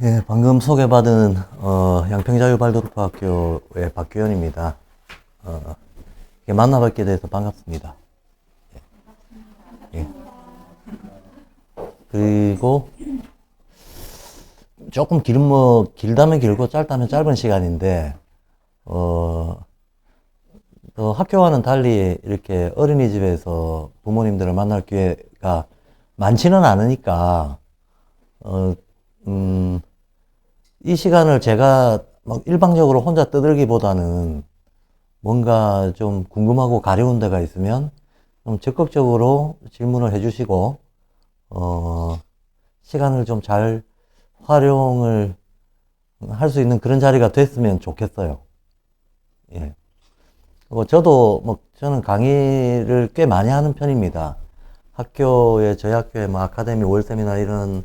예, 방금 소개받은 양평자유발도르프학교의 박규현입니다. 만나뵙게 돼서 반갑습니다. 예. 그리고 조금 길다면 길고 짧다면 짧은 시간인데 학교와는 달리 이렇게 어린이집에서 부모님들을 만날 기회가 많지는 않으니까 이 시간을 제가 막 일방적으로 혼자 떠들기보다는 뭔가 좀 궁금하고 가려운 데가 있으면 좀 적극적으로 질문을 해주시고 시간을 좀 잘 활용을 할 수 있는 그런 자리가 됐으면 좋겠어요. 예. 저는 강의를 꽤 많이 하는 편입니다. 저희 학교에 뭐 아카데미 월세미나 이런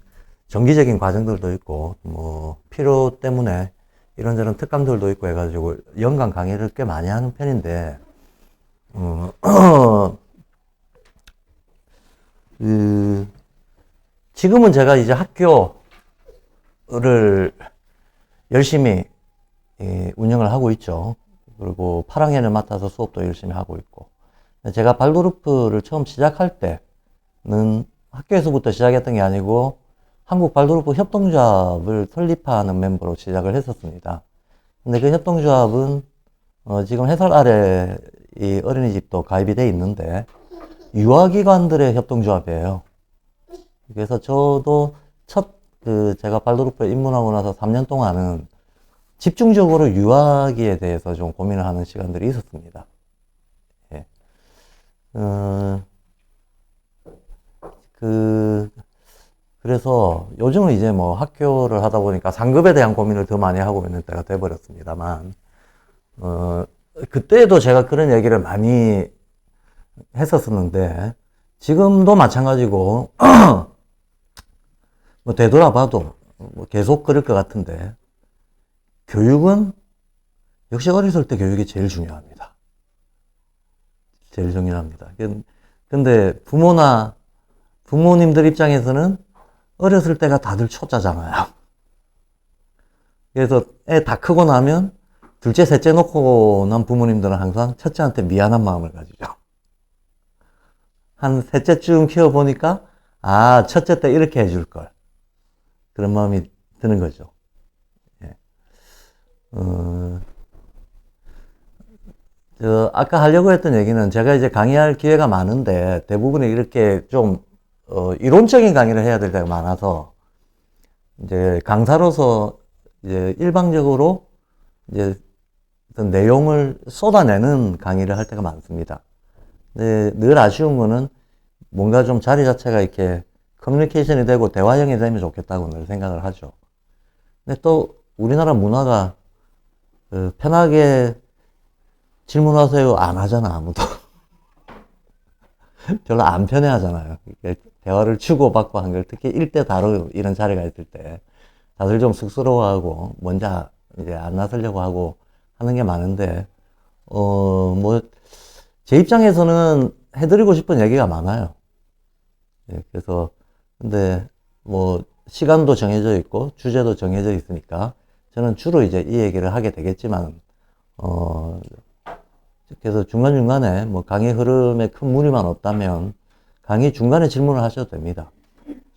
정기적인 과정들도 있고, 뭐, 필요 때문에 이런저런 특강들도 있고 해가지고, 연간 강의를 꽤 많이 하는 편인데, 지금은 제가 이제 학교를 열심히 운영을 하고 있죠. 그리고 8학년을 맡아서 수업도 열심히 하고 있고. 제가 발도르프를 처음 시작할 때는 학교에서부터 시작했던 게 아니고, 한국 발도르프 협동조합을 설립하는 멤버로 시작을 했었습니다. 근데 그 협동조합은 지금 해설 아래 이 어린이집도 가입이 돼 있는데 유아기관들의 협동조합이에요. 그래서 저도 제가 발도르프에 입문하고 나서 3년 동안은 집중적으로 유아기에 대해서 좀 고민을 하는 시간들이 있었습니다. 예. 그래서 요즘은 이제 뭐 학교를 하다 보니까 상급에 대한 고민을 더 많이 하고 있는 때가 돼버렸습니다만, 그때도 제가 그런 얘기를 많이 했었었는데, 지금도 마찬가지고, 뭐 되돌아봐도 뭐 계속 그럴 것 같은데, 교육은 역시 어렸을 때 교육이 제일 중요합니다. 제일 중요합니다. 근데 부모님들 입장에서는 어렸을 때가 다들 초짜잖아요. 그래서 애 다 크고 나면 둘째, 셋째 놓고 난 부모님들은 항상 첫째한테 미안한 마음을 가지죠. 한 셋째쯤 키워보니까, 첫째 때 이렇게 해줄 걸. 그런 마음이 드는 거죠. 예. 아까 하려고 했던 얘기는 제가 이제 강의할 기회가 많은데 대부분이 이렇게 좀 이론적인 강의를 해야 될 때가 많아서 이제 강사로서 이제 일방적으로 이제 어떤 내용을 쏟아내는 강의를 할 때가 많습니다. 근데 늘 아쉬운 거는 뭔가 좀 자리 자체가 이렇게 커뮤니케이션이 되고 대화형이 되면 좋겠다고 늘 생각을 하죠. 근데 또 우리나라 문화가 편하게 질문하세요 안 하잖아, 아무도. 별로 안 편해 하잖아요. 대화를 주고받고 한 걸 특히 일대 다루 이런 자리가 있을 때 다들 좀 쑥스러워하고 먼저 이제 안 나서려고 하고 하는 게 많은데 뭐 제 입장에서는 해드리고 싶은 얘기가 많아요. 예, 그래서 근데 뭐 시간도 정해져 있고 주제도 정해져 있으니까 저는 주로 이제 이 얘기를 하게 되겠지만 그래서 중간중간에 뭐 강의 흐름에 큰 무리만 없다면 강의 중간에 질문을 하셔도 됩니다.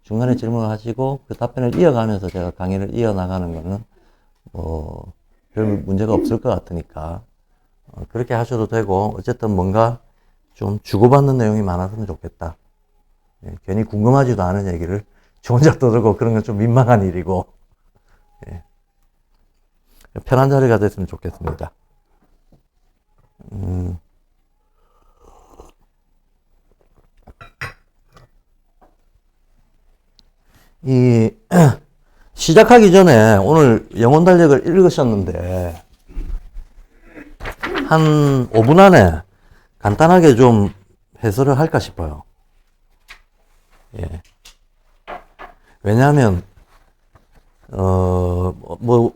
중간에 질문을 하시고 그 답변을 이어가면서 제가 강의를 이어나가는 거는 별 문제가 없을 것 같으니까 그렇게 하셔도 되고 어쨌든 뭔가 좀 주고받는 내용이 많았으면 좋겠다. 예, 괜히 궁금하지도 않은 얘기를 저 혼자 떠들고 그런 건 좀 민망한 일이고 예, 편한 자리가 됐으면 좋겠습니다. 시작하기 전에 오늘 영혼 달력을 읽으셨는데, 한 5분 안에 간단하게 좀 해설을 할까 싶어요. 예. 왜냐하면,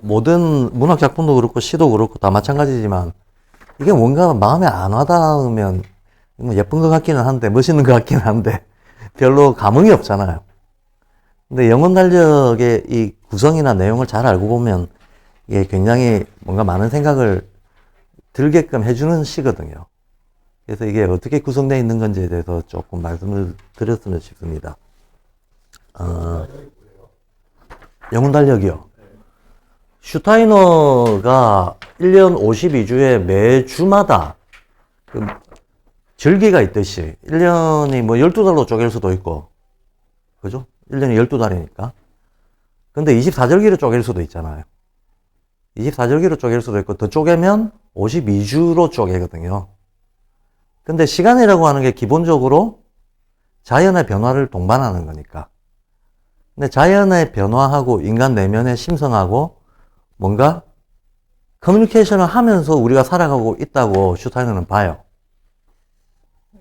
모든 문학 작품도 그렇고, 시도 그렇고, 다 마찬가지지만, 이게 뭔가 마음에 안 와닿으면, 예쁜 것 같기는 한데, 멋있는 것 같기는 한데, 별로 감흥이 없잖아요. 근데 영혼 달력의 이 구성이나 내용을 잘 알고 보면 이게 굉장히 뭔가 많은 생각을 들게끔 해주는 시거든요. 그래서 이게 어떻게 구성되어 있는 건지에 대해서 조금 말씀을 드렸으면 싶습니다. 영혼 달력이요. 슈타이너가 1년 52주에 매 주마다 그 절기가 있듯이 1년이 뭐 12달로 쪼갤 수도 있고, 그죠? 1년이 12달이니까. 근데 24절기로 쪼갤 수도 있잖아요. 24절기로 쪼갤 수도 있고, 더 쪼개면 52주로 쪼개거든요. 근데 시간이라고 하는 게 기본적으로 자연의 변화를 동반하는 거니까. 근데 자연의 변화하고 인간 내면의 심성하고 뭔가 커뮤니케이션을 하면서 우리가 살아가고 있다고 슈타이너는 봐요.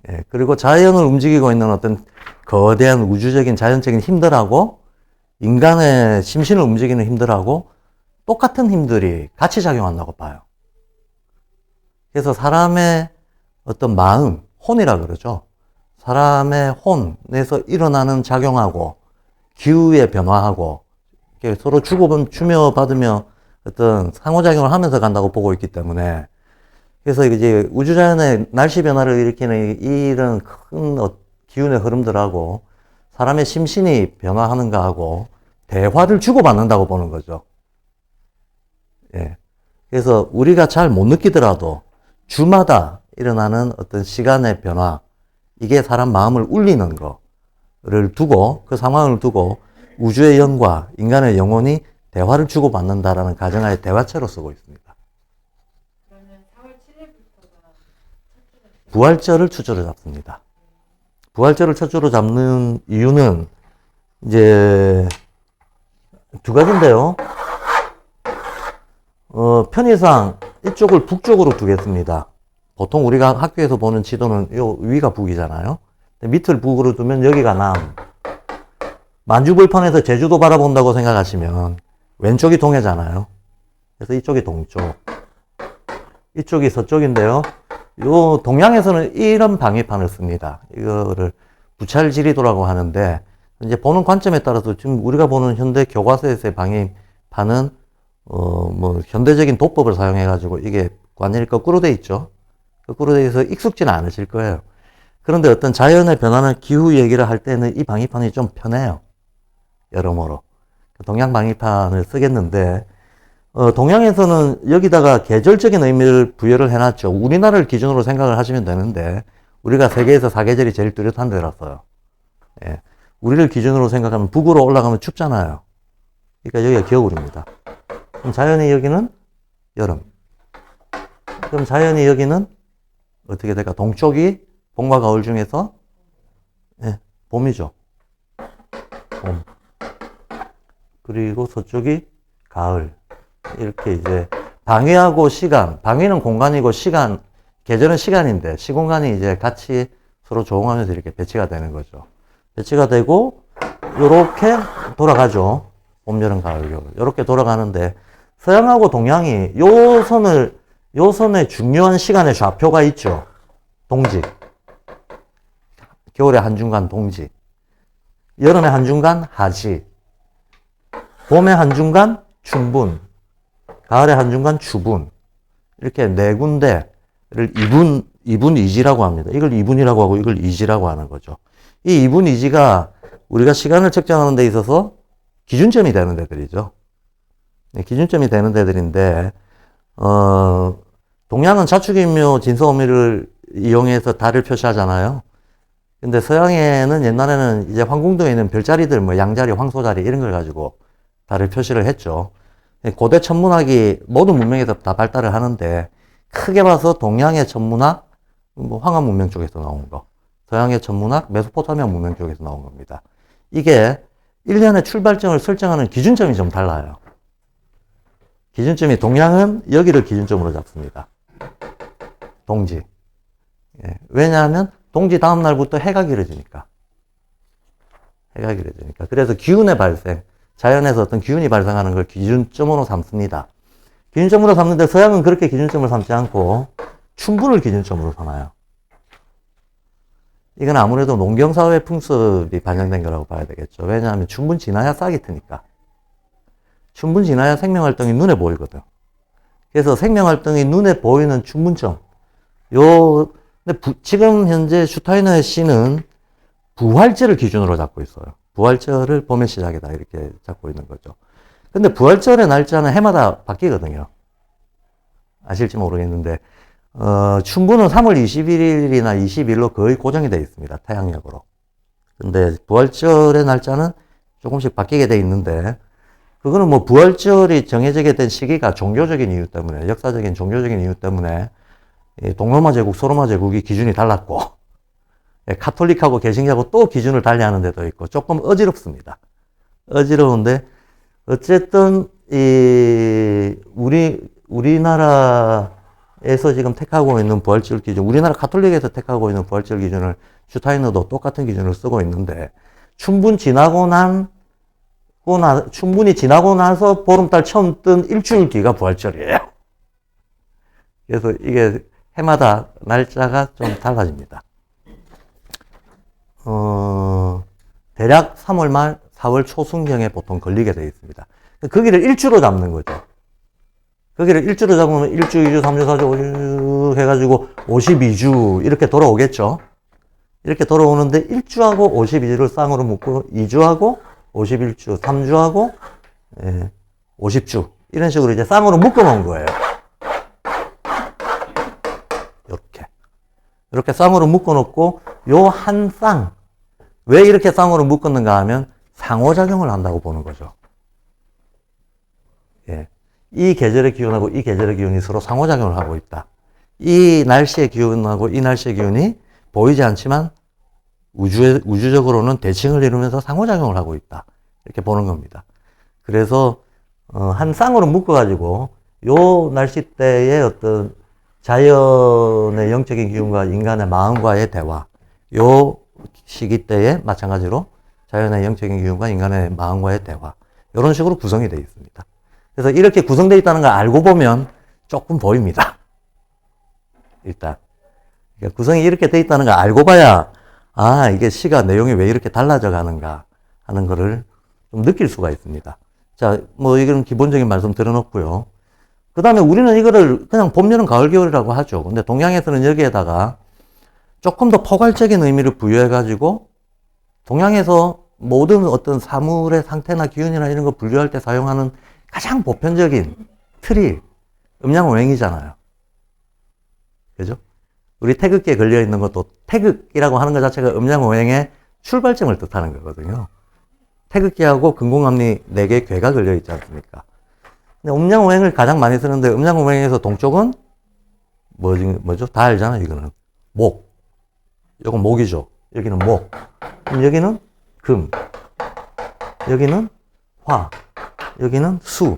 예, 그리고 자연을 움직이고 있는 어떤 거대한 우주적인 자연적인 힘들하고 인간의 심신을 움직이는 힘들하고 똑같은 힘들이 같이 작용한다고 봐요. 그래서 사람의 어떤 마음, 혼이라 그러죠. 사람의 혼에서 일어나는 작용하고 기후의 변화하고 서로 주며 받으며 어떤 상호작용을 하면서 간다고 보고 있기 때문에, 그래서 이제 우주자연의 날씨 변화를 일으키는 이런 큰 기운의 흐름들하고 사람의 심신이 변화하는 거하고 대화를 주고받는다고 보는 거죠. 예. 그래서 우리가 잘 못 느끼더라도 주마다 일어나는 어떤 시간의 변화, 이게 사람 마음을 울리는 거를 두고, 그 상황을 두고 우주의 영과 인간의 영혼이 대화를 주고받는다라는 가정하에 대화체로 쓰고 있습니다. 그러면 4월 7일부터가 부활절을 초조로 잡습니다. 부활절을 초조로 잡는 이유는 이제 두 가지인데요. 편의상 이쪽을 북쪽으로 두겠습니다. 보통 우리가 학교에서 보는 지도는 요 위가 북이잖아요. 밑을 북으로 두면 여기가 남. 만주벌판에서 제주도 바라본다고 생각하시면 왼쪽이 동해잖아요. 그래서 이쪽이 동쪽, 이쪽이 서쪽인데요. 요 동양에서는 이런 방위판을 씁니다. 이거를 부찰지리도라고 하는데, 이제 보는 관점에 따라서 지금 우리가 보는 현대 교과서에서의 방위판은 뭐 현대적인 도법을 사용해 가지고 이게 완전히 거꾸로 돼 있죠. 거꾸로 돼 있어서 익숙지는 않으실 거예요. 그런데 어떤 자연의 변화나 기후 얘기를 할 때는 이 방위판이 좀 편해요. 여러모로 동양 방위판을 쓰겠는데, 동양에서는 여기다가 계절적인 의미를 부여를 해놨죠. 우리나라를 기준으로 생각을 하시면 되는데, 우리가 세계에서 사계절이 제일 뚜렷한 데라서요. 예. 우리를 기준으로 생각하면 북으로 올라가면 춥잖아요. 그러니까 여기가 겨울입니다. 그럼 자연이 여기는 여름. 그럼 자연이 여기는 어떻게 될까? 동쪽이 봄과 가을 중에서 예, 봄이죠. 봄. 그리고 서쪽이 가을. 이렇게 이제 방위하고 시간, 방위는 공간이고 시간, 계절은 시간인데 시공간이 이제 같이 서로 조응하면서 이렇게 배치가 되는 거죠. 배치가 되고 요렇게 돌아가죠. 봄, 여름, 가을, 겨울. 요렇게 돌아가는데 서양하고 동양이 요 선에 중요한 시간의 좌표가 있죠. 동지. 겨울의 한중간 동지. 여름의 한중간 하지. 봄의 한중간 충분. 가을의 한중간 추분. 이렇게 네 군데를 이분이지라고 합니다. 이걸 이분이라고 하고 이걸 이지라고 하는 거죠. 이 이분이지가 우리가 시간을 측정하는 데 있어서 기준점이 되는 데들이죠. 기준점이 되는 데들인데, 동양은 자축인묘 진서오미를 이용해서 달을 표시하잖아요. 근데 서양에는 옛날에는 이제 황궁도에 있는 별자리들, 뭐 양자리, 황소자리 이런 걸 가지고 달을 표시를 했죠. 고대 천문학이 모든 문명에서 다 발달을 하는데, 크게 봐서 동양의 천문학, 뭐 황하 문명 쪽에서 나온 거, 서양의 천문학, 메소포타미아 문명 쪽에서 나온 겁니다. 이게 1년의 출발점을 설정하는 기준점이 좀 달라요. 기준점이 동양은 여기를 기준점으로 잡습니다. 동지. 예, 왜냐하면 동지 다음 날부터 해가 길어지니까. 해가 길어지니까. 그래서 기운의 발생, 자연에서 어떤 기운이 발생하는 걸 기준점으로 삼습니다. 기준점으로 삼는데 서양은 그렇게 기준점을 삼지 않고 춘분을 기준점으로 삼아요. 이건 아무래도 농경사회 풍습이 반영된 거라고 봐야 되겠죠. 왜냐하면 춘분 지나야 싹이 트니까. 춘분 지나야 생명활동이 눈에 보이거든. 그래서 생명활동이 눈에 보이는 춘분점. 근데 지금 현재 슈타이너의 시는 부활절을 기준으로 잡고 있어요. 부활절을 봄의 시작이다. 이렇게 잡고 있는 거죠. 근데 부활절의 날짜는 해마다 바뀌거든요. 아실지 모르겠는데, 춘분은 3월 21일이나 20일로 거의 고정이 되어 있습니다. 태양력으로. 근데 부활절의 날짜는 조금씩 바뀌게 되어 있는데, 그거는 뭐 부활절이 정해지게 된 시기가 종교적인 이유 때문에, 역사적인 종교적인 이유 때문에, 동로마 제국, 소로마 제국이 기준이 달랐고, 카톨릭하고 개신교하고 또 기준을 달리하는 데도 있고, 조금 어지럽습니다. 어지러운데, 어쨌든, 우리나라에서 지금 택하고 있는 부활절 기준, 우리나라 카톨릭에서 택하고 있는 부활절 기준을 슈타이너도 똑같은 기준을 쓰고 있는데, 춘분이 지나고 나서 보름달 처음 뜬 일주일 뒤가 부활절이에요. 그래서 이게 해마다 날짜가 좀 달라집니다. 대략 3월 말, 4월 초순경에 보통 걸리게 되어 있습니다. 거기를 일주로 잡는 거죠. 거기를 일주로 잡으면 1주, 2주, 3주, 4주, 5주 해가지고 52주 이렇게 돌아오겠죠. 이렇게 돌아오는데 1주하고 52주를 쌍으로 묶고 2주하고 51주, 3주하고 50주 이런 식으로 이제 쌍으로 묶어 놓은 거예요. 이렇게 쌍으로 묶어 놓고 요 한 쌍, 왜 이렇게 쌍으로 묶었는가 하면 상호작용을 한다고 보는 거죠. 예. 이 계절의 기온하고 이 계절의 기온이 서로 상호작용을 하고 있다. 이 날씨의 기온하고 이 날씨의 기온이 보이지 않지만 우주적으로는 대칭을 이루면서 상호작용을 하고 있다. 이렇게 보는 겁니다. 그래서 한 쌍으로 묶어가지고 요 날씨 때의 어떤 자연의 영적인 기운과 인간의 마음과의 대화, 요 시기 때에 마찬가지로 자연의 영적인 기운과 인간의 마음과의 대화, 이런 식으로 구성이 되어 있습니다. 그래서 이렇게 구성되어 있다는 걸 알고 보면 조금 보입니다. 일단. 그러니까 구성이 이렇게 되어 있다는 걸 알고 봐야, 아, 이게 시가 내용이 왜 이렇게 달라져 가는가 하는 거를 좀 느낄 수가 있습니다. 자, 뭐, 이건 기본적인 말씀 드려놓고요. 그 다음에 우리는 이거를 그냥 봄, 여름, 가을, 겨울이라고 하죠. 근데 동양에서는 여기에다가 조금 더 포괄적인 의미를 부여해가지고 동양에서 모든 어떤 사물의 상태나 기운이나 이런 거 분류할 때 사용하는 가장 보편적인 틀이 음양오행이잖아요. 그죠? 우리 태극기에 걸려있는 것도 태극이라고 하는 것 자체가 음양오행의 출발점을 뜻하는 거거든요. 태극기하고 금공합리 4개의 괴가 걸려있지 않습니까? 근데 음양오행을 가장 많이 쓰는데 음양오행에서 동쪽은 뭐죠? 다 알잖아요, 이거는. 목. 이건 목이죠. 여기는 목. 그럼 여기는 금. 여기는 화. 여기는 수.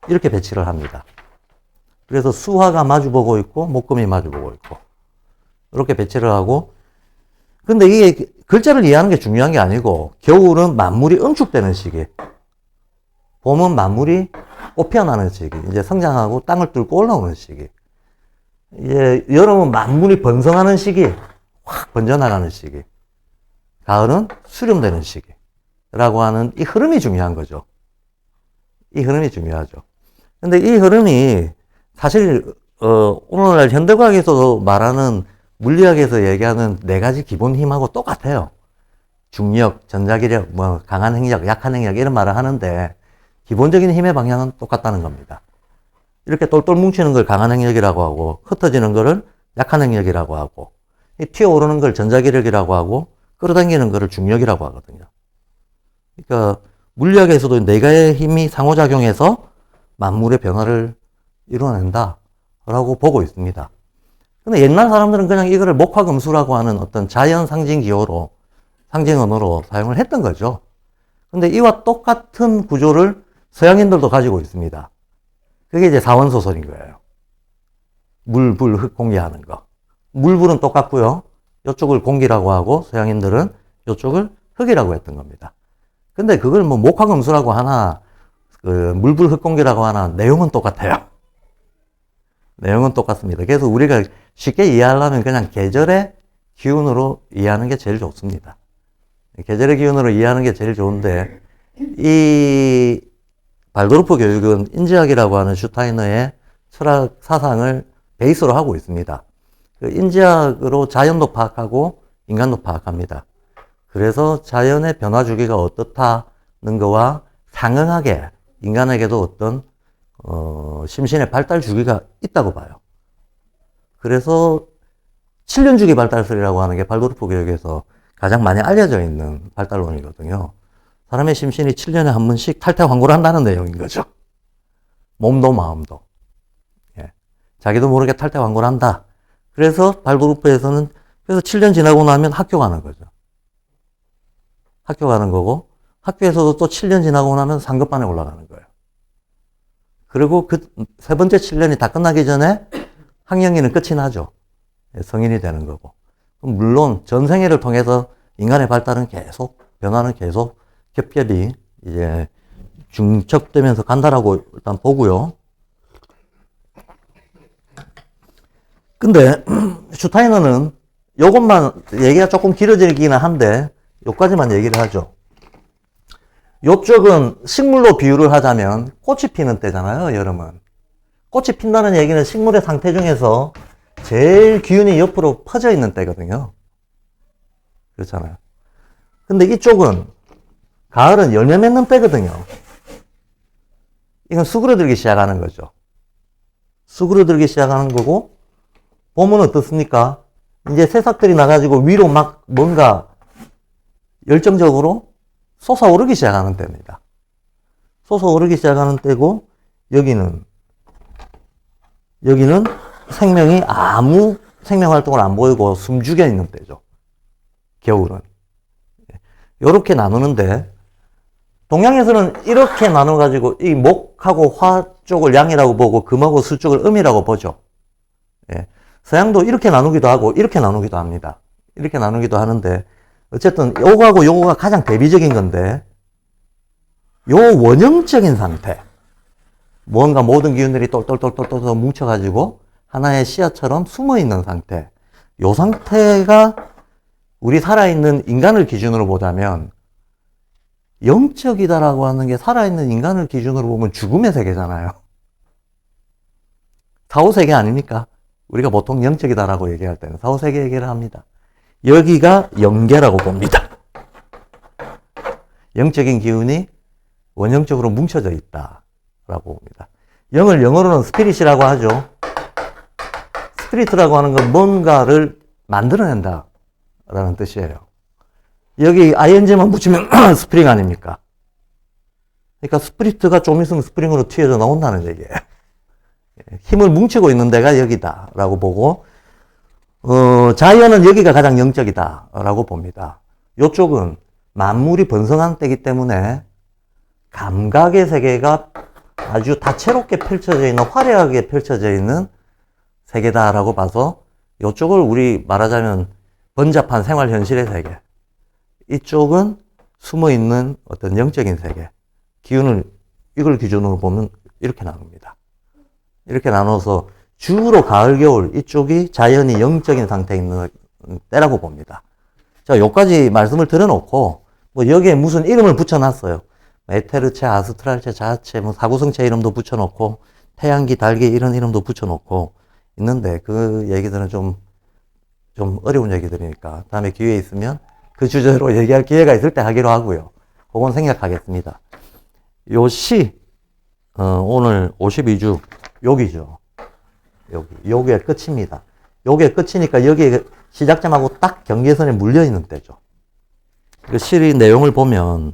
이렇게 배치를 합니다. 그래서 수화가 마주보고 있고, 목금이 마주보고 있고. 이렇게 배치를 하고. 근데 이게 글자를 이해하는 게 중요한 게 아니고, 겨울은 만물이 응축되는 시기. 봄은 만물이 꽃 피어나는 시기. 이제 성장하고 땅을 뚫고 올라오는 시기. 이제 여름은 만물이 번성하는 시기. 확 번져나가는 시기. 가을은 수렴되는 시기. 라고 하는 이 흐름이 중요한 거죠. 이 흐름이 중요하죠. 근데 이 흐름이 사실, 오늘날 현대과학에서도 말하는 물리학에서 얘기하는 4가지 기본 힘하고 똑같아요. 중력, 전자기력, 뭐, 강한 행력, 약한 행력, 이런 말을 하는데, 기본적인 힘의 방향은 똑같다는 겁니다. 이렇게 똘똘 뭉치는 걸 강한 행력이라고 하고, 흩어지는 거를 약한 행력이라고 하고, 튀어오르는 걸 전자기력이라고 하고, 끌어당기는 거를 중력이라고 하거든요. 그러니까, 물리학에서도 4가지의 힘이 상호작용해서 만물의 변화를 이뤄낸다라고 보고 있습니다. 근데 옛날 사람들은 그냥 이거를 목화금수라고 하는 어떤 자연 상징 기호로, 상징 언어로 사용을 했던 거죠. 근데 이와 똑같은 구조를 서양인들도 가지고 있습니다. 그게 이제 사원소설인 거예요. 물, 불, 흙, 공기 하는 거. 물, 불은 똑같고요. 이쪽을 공기라고 하고 서양인들은 이쪽을 흙이라고 했던 겁니다. 근데 그걸 뭐 목화금수라고 하나, 물, 불, 흙, 공기라고 하나, 내용은 똑같아요. 내용은 똑같습니다. 그래서 우리가 쉽게 이해하려면 그냥 계절의 기운으로 이해하는 게 제일 좋습니다. 계절의 기운으로 이해하는 게 제일 좋은데, 이 발도르프 교육은 인지학이라고 하는 슈타이너의 철학 사상을 베이스로 하고 있습니다. 그 인지학으로 자연도 파악하고 인간도 파악합니다. 그래서 자연의 변화 주기가 어떻다는 거와 상응하게 인간에게도 어떤 심신의 발달 주기가 있다고 봐요. 그래서 7년 주기 발달설이라고 하는 게 발도르프 교육에서 가장 많이 알려져 있는 발달론이거든요. 사람의 심신이 7년에 한 번씩 탈퇴환골을 한다는 내용인 거죠. 몸도 마음도. 예. 자기도 모르게 탈퇴환골을 한다. 그래서 발도르프에서는 그래서 7년 지나고 나면 학교 가는 거죠. 학교 가는 거고 학교에서도 또 7년 지나고 나면 상급반에 올라가는 거예요. 그리고 그 세 번째 7년이 다 끝나기 전에 학령기는 끝이 나죠. 예, 성인이 되는 거고. 물론 전생애를 통해서 인간의 발달은 계속 변화는 계속 겹겹이 이제 중첩되면서 간다라고 일단 보고요. 근데 슈타이너는 요것만 얘기가 조금 길어지기는 한데 요까지만 얘기를 하죠. 요쪽은 식물로 비유를 하자면 꽃이 피는 때잖아요, 여름은. 꽃이 핀다는 얘기는 식물의 상태 중에서 제일 기운이 옆으로 퍼져 있는 때거든요. 그렇잖아요. 근데 이쪽은 가을은 열매 맺는 때거든요. 이건 수그러들기 시작하는 거죠. 수그러들기 시작하는 거고, 봄은 어떻습니까? 이제 새싹들이 나가지고 위로 막 뭔가 열정적으로 솟아오르기 시작하는 때입니다. 솟아오르기 시작하는 때고, 여기는 생명이 아무 생명 활동을 안 보이고 숨죽여 있는 때죠. 겨울은. 요렇게 나누는데, 동양에서는 이렇게 나눠가지고, 이 목하고 화 쪽을 양이라고 보고, 금하고 술 쪽을 음이라고 보죠. 예. 서양도 이렇게 나누기도 하고, 이렇게 나누기도 합니다. 이렇게 나누기도 하는데, 어쨌든, 요거하고 요거가 가장 대비적인 건데, 요 원형적인 상태, 뭔가 모든 기운들이 똘똘똘똘똘 뭉쳐가지고, 하나의 씨앗처럼 숨어있는 상태, 요 상태가 우리 살아있는 인간을 기준으로 보자면, 영적이다라고 하는 게 살아있는 인간을 기준으로 보면 죽음의 세계잖아요. 사후세계 아닙니까? 우리가 보통 영적이다라고 얘기할 때는 사후세계 얘기를 합니다. 여기가 영계라고 봅니다. 영적인 기운이 원형적으로 뭉쳐져 있다라고 봅니다. 영을 영어로는 스피릿이라고 하죠. 스피릿이라고 하는 건 뭔가를 만들어낸다라는 뜻이에요. 여기 ing만 붙이면 스프링 아닙니까? 그러니까 스프리트가 좀 있으면 스프링으로 튀어져 나온다는 얘기예요. 힘을 뭉치고 있는 데가 여기다라고 보고, 자연은 여기가 가장 영적이다라고 봅니다. 이쪽은 만물이 번성한 때이기 때문에 감각의 세계가 아주 다채롭게 펼쳐져 있는, 화려하게 펼쳐져 있는 세계다라고 봐서 이쪽을 우리 말하자면 번잡한 생활 현실의 세계, 이쪽은 숨어있는 어떤 영적인 세계, 기운을 이걸 기준으로 보면 이렇게 나눕니다. 이렇게 나눠서 주로 가을, 겨울 이쪽이 자연이 영적인 상태에 있는 때라고 봅니다. 자, 여기까지 말씀을 드려놓고 뭐 여기에 무슨 이름을 붙여놨어요. 에테르체, 아스트랄체, 자아체, 뭐 사구성체 이름도 붙여놓고 태양기, 달기 이런 이름도 붙여놓고 있는데 그 얘기들은 좀 어려운 얘기들이니까 다음에 기회 있으면 그 주제로 얘기할 기회가 있을 때 하기로 하고요. 그건 생략하겠습니다. 요 시, 오늘 52주, 여기죠. 요게 끝입니다. 요게 끝이니까 여기에 시작점하고 딱 경계선에 물려있는 때죠. 그 시의 내용을 보면,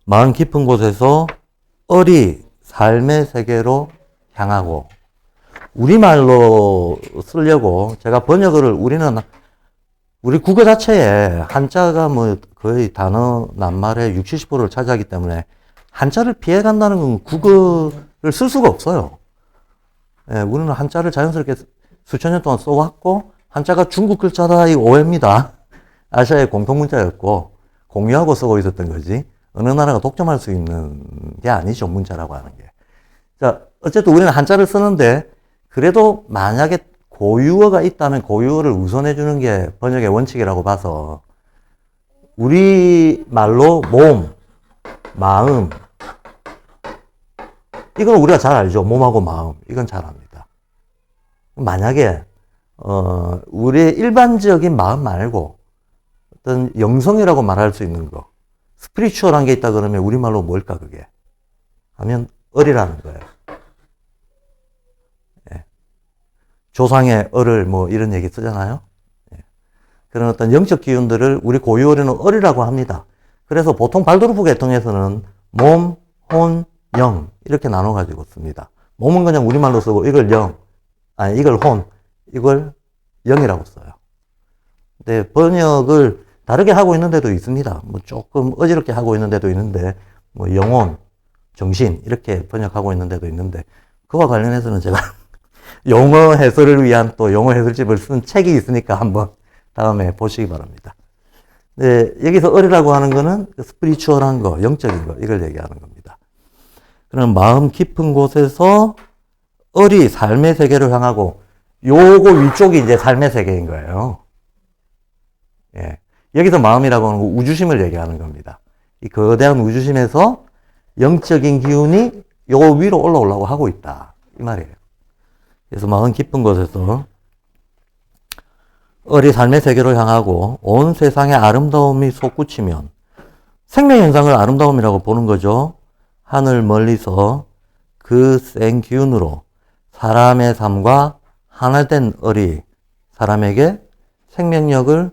마음 깊은 곳에서 얼이 삶의 세계로 향하고, 우리말로 쓰려고 제가 번역을 우리 국어 자체에 한자가 뭐 거의 단어 낱말의 60, 70%를 차지하기 때문에 한자를 피해 간다는 건 국어를 쓸 수가 없어요. 예, 우리는 한자를 자연스럽게 수천 년 동안 써왔고, 한자가 중국 글자다, 이 오해입니다. 아시아의 공통문자였고, 공유하고 쓰고 있었던 거지, 어느 나라가 독점할 수 있는 게 아니죠, 문자라고 하는 게. 자, 어쨌든 우리는 한자를 쓰는데, 그래도 만약에 고유어가 있다면 고유어를 우선해 주는 게 번역의 원칙이라고 봐서 우리 말로 몸, 마음 이건 우리가 잘 알죠. 몸하고 마음 이건 잘 압니다. 만약에 우리의 일반적인 마음 말고 어떤 영성이라고 말할 수 있는 거 스피리추얼한 게 있다 그러면 우리말로 뭘까 그게 하면 을이라는 거예요. 예. 조상의 을을 뭐 이런 얘기 쓰잖아요. 예. 그런 어떤 영적 기운들을 우리 고유어로는 을이라고 합니다. 그래서 보통 발도르프 계통에서는 몸, 혼, 영 이렇게 나눠 가지고 씁니다. 몸은 그냥 우리말로 쓰고 이걸 영, 아니 이걸 혼, 이걸 영이라고 써요. 근데 번역을 다르게 하고 있는 데도 있습니다. 뭐 조금 어지럽게 하고 있는 데도 있는데 뭐 영혼, 정신 이렇게 번역하고 있는 데도 있는데 그와 관련해서는 제가 용어 해설을 위한 또 용어 해설집을 쓴 책이 있으니까 한번 다음에 보시기 바랍니다. 네, 여기서 을이라고 하는 거는 스피리추얼한 거, 영적인 거 이걸 얘기하는 겁니다. 그럼 마음 깊은 곳에서 을이 삶의 세계를 향하고 요거 위쪽이 이제 삶의 세계인 거예요. 예. 여기서 마음이라고 하는 거 우주심을 얘기하는 겁니다. 이 거대한 우주심에서 영적인 기운이 요 위로 올라오려고 하고 있다. 이 말이에요. 그래서 마음 깊은 곳에서 을이 삶의 세계로 향하고 온 세상의 아름다움이 솟구치면 생명 현상을 아름다움이라고 보는 거죠. 하늘 멀리서 그 센 기운으로 사람의 삶과 하나 된 을이 사람에게 생명력을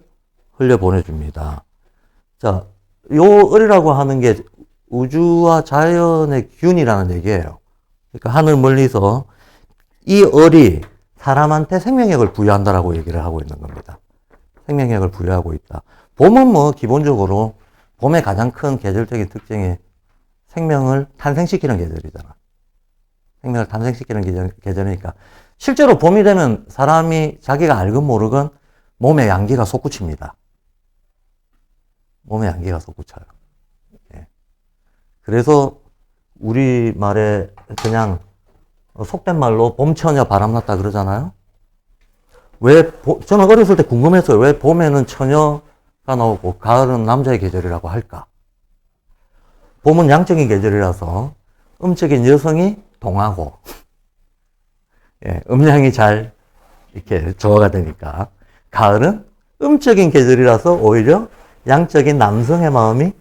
흘려보내줍니다. 자, 요 을이라고 하는 게 우주와 자연의 기운이라는 얘기예요. 그러니까 하늘 멀리서 이 을이 사람한테 생명력을 부여한다라고 얘기를 하고 있는 겁니다. 생명력을 부여하고 있다. 봄은 뭐 기본적으로 봄의 가장 큰 계절적인 특징이 생명을 탄생시키는 계절이잖아. 생명을 탄생시키는 계절이니까 실제로 봄이 되면 사람이 자기가 알건 모르건 몸에 양기가 솟구칩니다. 몸에 양기가 솟구쳐요. 예. 그래서 우리 말에 그냥 속된 말로 봄처녀 바람났다 그러잖아요. 저는 어렸을 때 궁금했어요. 왜 봄에는 처녀가 나오고 가을은 남자의 계절이라고 할까? 봄은 양적인 계절이라서 음적인 여성이 동하고 예, 음양이 잘 이렇게 조화가 되니까 가을은 음적인 계절이라서 오히려 양적인 남성의 마음이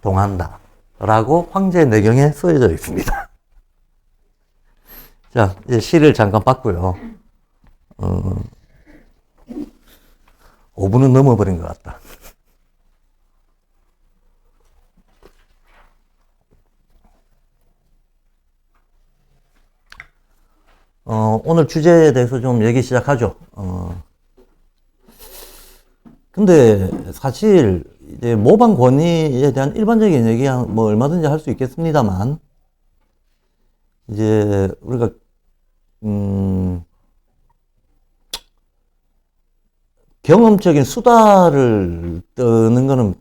동한다 라고 황제 내경에 쓰여져 있습니다. 자, 이제 시를 잠깐 봤고요. 5분은 넘어버린 것 같다. 오늘 주제에 대해서 좀 얘기 시작하죠. 근데 사실 이제 모방 권위에 대한 일반적인 얘기야 뭐 얼마든지 할 수 있겠습니다만 이제 우리가 경험적인 수다를 떠는 거는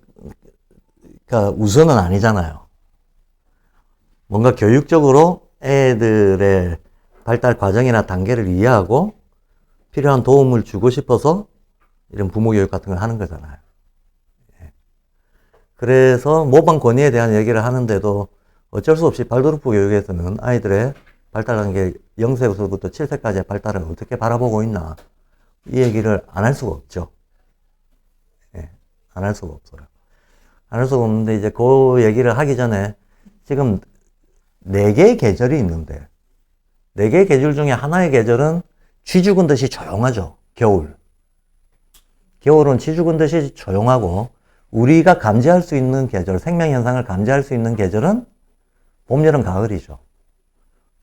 그러니까 우선은 아니잖아요. 뭔가 교육적으로 애들의 발달 과정이나 단계를 이해하고 필요한 도움을 주고 싶어서 이런 부모 교육 같은 걸 하는 거잖아요. 예. 그래서 모방 권위에 대한 얘기를 하는데도 어쩔 수 없이 발도르프 교육에서는 아이들의 발달 단계 0세부터 7세까지의 발달을 어떻게 바라보고 있나 이 얘기를 안 할 수가 없죠. 예. 안 할 수가 없어요. 안 할 수가 없는데 이제 그 얘기를 하기 전에 지금 4개의 계절이 있는데 4개의 계절 중에 하나의 계절은 쥐 죽은 듯이 조용하죠. 겨울. 겨울은 쥐 죽은 듯이 조용하고 우리가 감지할 수 있는 계절, 생명 현상을 감지할 수 있는 계절은 봄, 여름, 가을이죠.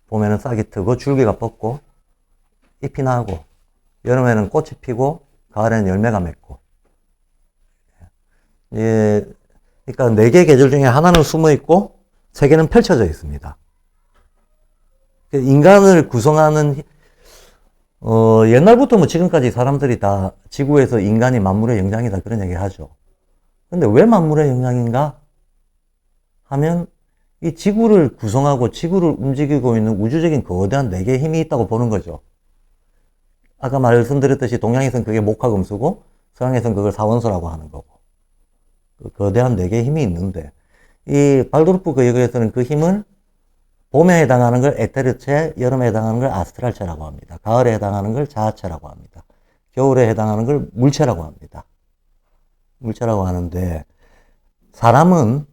봄에는 싹이 트고 줄기가 뻗고 잎이 나고 여름에는 꽃이 피고 가을에는 열매가 맺고 예, 그러니까 4개의 계절 중에 하나는 숨어 있고 3개는 펼쳐져 있습니다. 인간을 구성하는 옛날부터 뭐 지금까지 사람들이 다 지구에서 인간이 만물의 영장이다 그런 얘기 하죠. 근데 왜 만물의 영장인가 하면 이 지구를 구성하고 지구를 움직이고 있는 우주적인 거대한 4개의 힘이 있다고 보는 거죠. 아까 말씀드렸듯이 동양에서는 그게 목화금수고 서양에서는 그걸 사원소라고 하는 거고 그 거대한 네 개의 힘이 있는데 이 발도르프 거역에서는 그 힘을 봄에 해당하는 걸 에테르체, 여름에 해당하는 걸 아스트랄체라고 합니다. 가을에 해당하는 걸 자아체라고 합니다. 겨울에 해당하는 걸 물체라고 합니다. 물체라고 하는데 사람은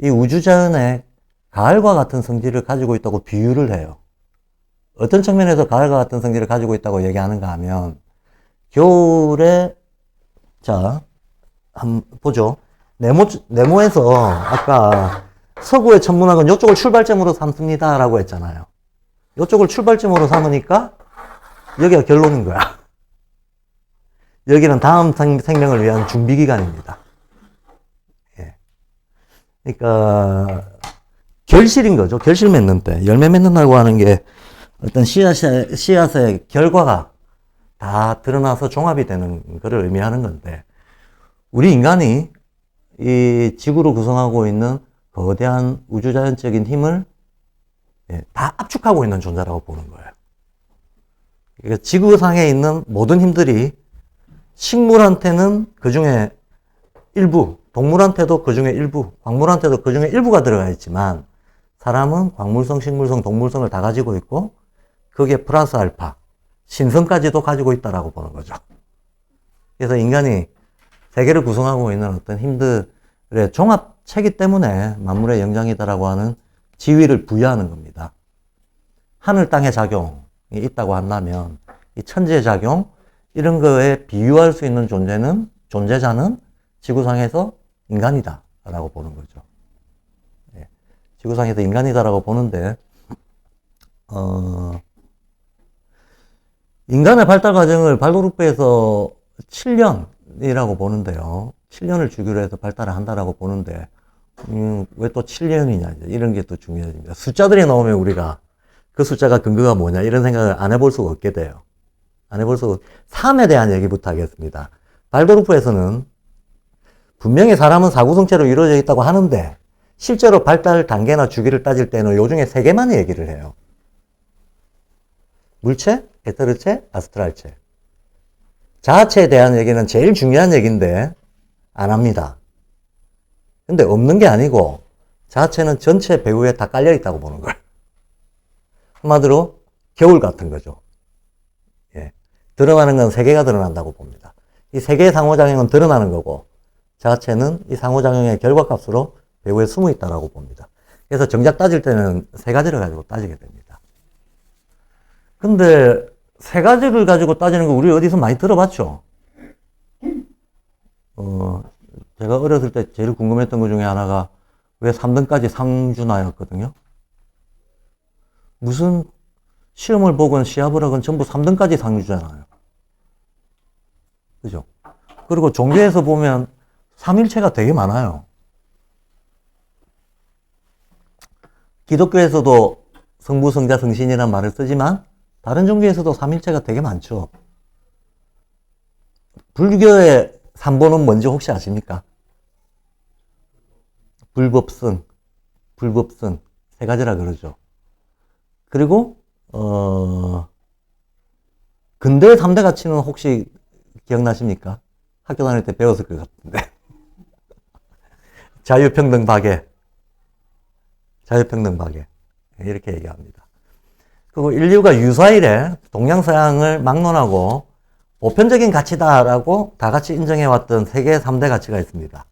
이 우주자연의 가을과 같은 성질을 가지고 있다고 비유를 해요. 어떤 측면에서 가을과 같은 성질을 가지고 있다고 얘기하는가 하면 겨울에 자 한번 보죠. 네모에서 아까 서구의 천문학은 이쪽을 출발점으로 삼습니다 라고 했잖아요. 이쪽을 출발점으로 삼으니까 여기가 결론인 거야. 여기는 다음 생명을 위한 준비기간입니다. 예. 그러니까 결실인 거죠. 결실 맺는 때. 열매 맺는다고 하는 게 어떤 씨앗의 결과가 다 드러나서 종합이 되는 것을 의미하는 건데 우리 인간이 이 지구를 구성하고 있는 거대한 우주자연적인 힘을 다 압축하고 있는 존재라고 보는 거예요. 그러니까 지구상에 있는 모든 힘들이 식물한테는 그 중에 일부, 동물한테도 그 중에 일부, 광물한테도 그 중에 일부가 들어가 있지만 사람은 광물성, 식물성, 동물성을 다 가지고 있고 거기에 플러스 알파, 신성까지도 가지고 있다라고 보는 거죠. 그래서 인간이 세계를 구성하고 있는 어떤 힘들의 종합체이기 때문에 만물의 영장이다라고 하는 지위를 부여하는 겁니다. 하늘 땅의 작용이 있다고 한다면 이 천지의 작용 이런 거에 비유할 수 있는 존재자는 지구상에서 인간이다라고 보는 거죠. 예. 지구상에서 인간이다라고 보는데 인간의 발달 과정을 발도르프에서 7년이라고 보는데요. 7년을 주기로 해서 발달을 한다라고 보는데 왜 또 7년이냐 이런 게 또 중요해집니다. 숫자들이 나오면 우리가 그 숫자가 근거가 뭐냐 이런 생각을 안 해볼 수가 없게 돼요. 안 해볼 수가 3에 대한 얘기부터 하겠습니다. 발도르프에서는 분명히 사람은 사구성체로 이루어져 있다고 하는데 실제로 발달 단계나 주기를 따질 때는 요 중에 3개만 얘기를 해요. 물체, 에테르체, 아스트랄체. 자아체에 대한 얘기는 제일 중요한 얘기인데 안 합니다. 근데 없는 게 아니고 자아체는 전체 배후에 다 깔려 있다고 보는 거예요. 한마디로 겨울 같은 거죠. 예. 드러나는 건 3개가 드러난다고 봅니다. 이 3개의 상호작용은 드러나는 거고 자아체는 이 상호작용의 결과값으로 배후에 숨어 있다고 봅니다. 그래서 정작 따질 때는 3가지를 가지고 따지게 됩니다. 근데 3가지를 가지고 따지는 거 우리 어디서 많이 들어봤죠? 제가 어렸을 때 제일 궁금했던 것 중에 하나가 왜 3등까지 상주나였거든요. 무슨 시험을 보건 시합을 하건 전부 3등까지 상주잖아요. 그죠? 그리고 종교에서 보면 3일체가 되게 많아요. 기독교에서도 성부, 성자, 성신이라는 말을 쓰지만 다른 종교에서도 3일체가 되게 많죠. 불교의 3본은 뭔지 혹시 아십니까? 불법성, 불법성 3가지라 그러죠. 그리고 근대의 3대 가치는 혹시 기억나십니까? 학교 다닐 때 배웠을 것 같은데 자유평등 박애, 자유평등 박애 이렇게 얘기합니다. 그리고 인류가 유사일에 동양서양을 막론하고 보편적인 가치다라고 다 같이 인정해왔던 세계의 3대 가치가 있습니다.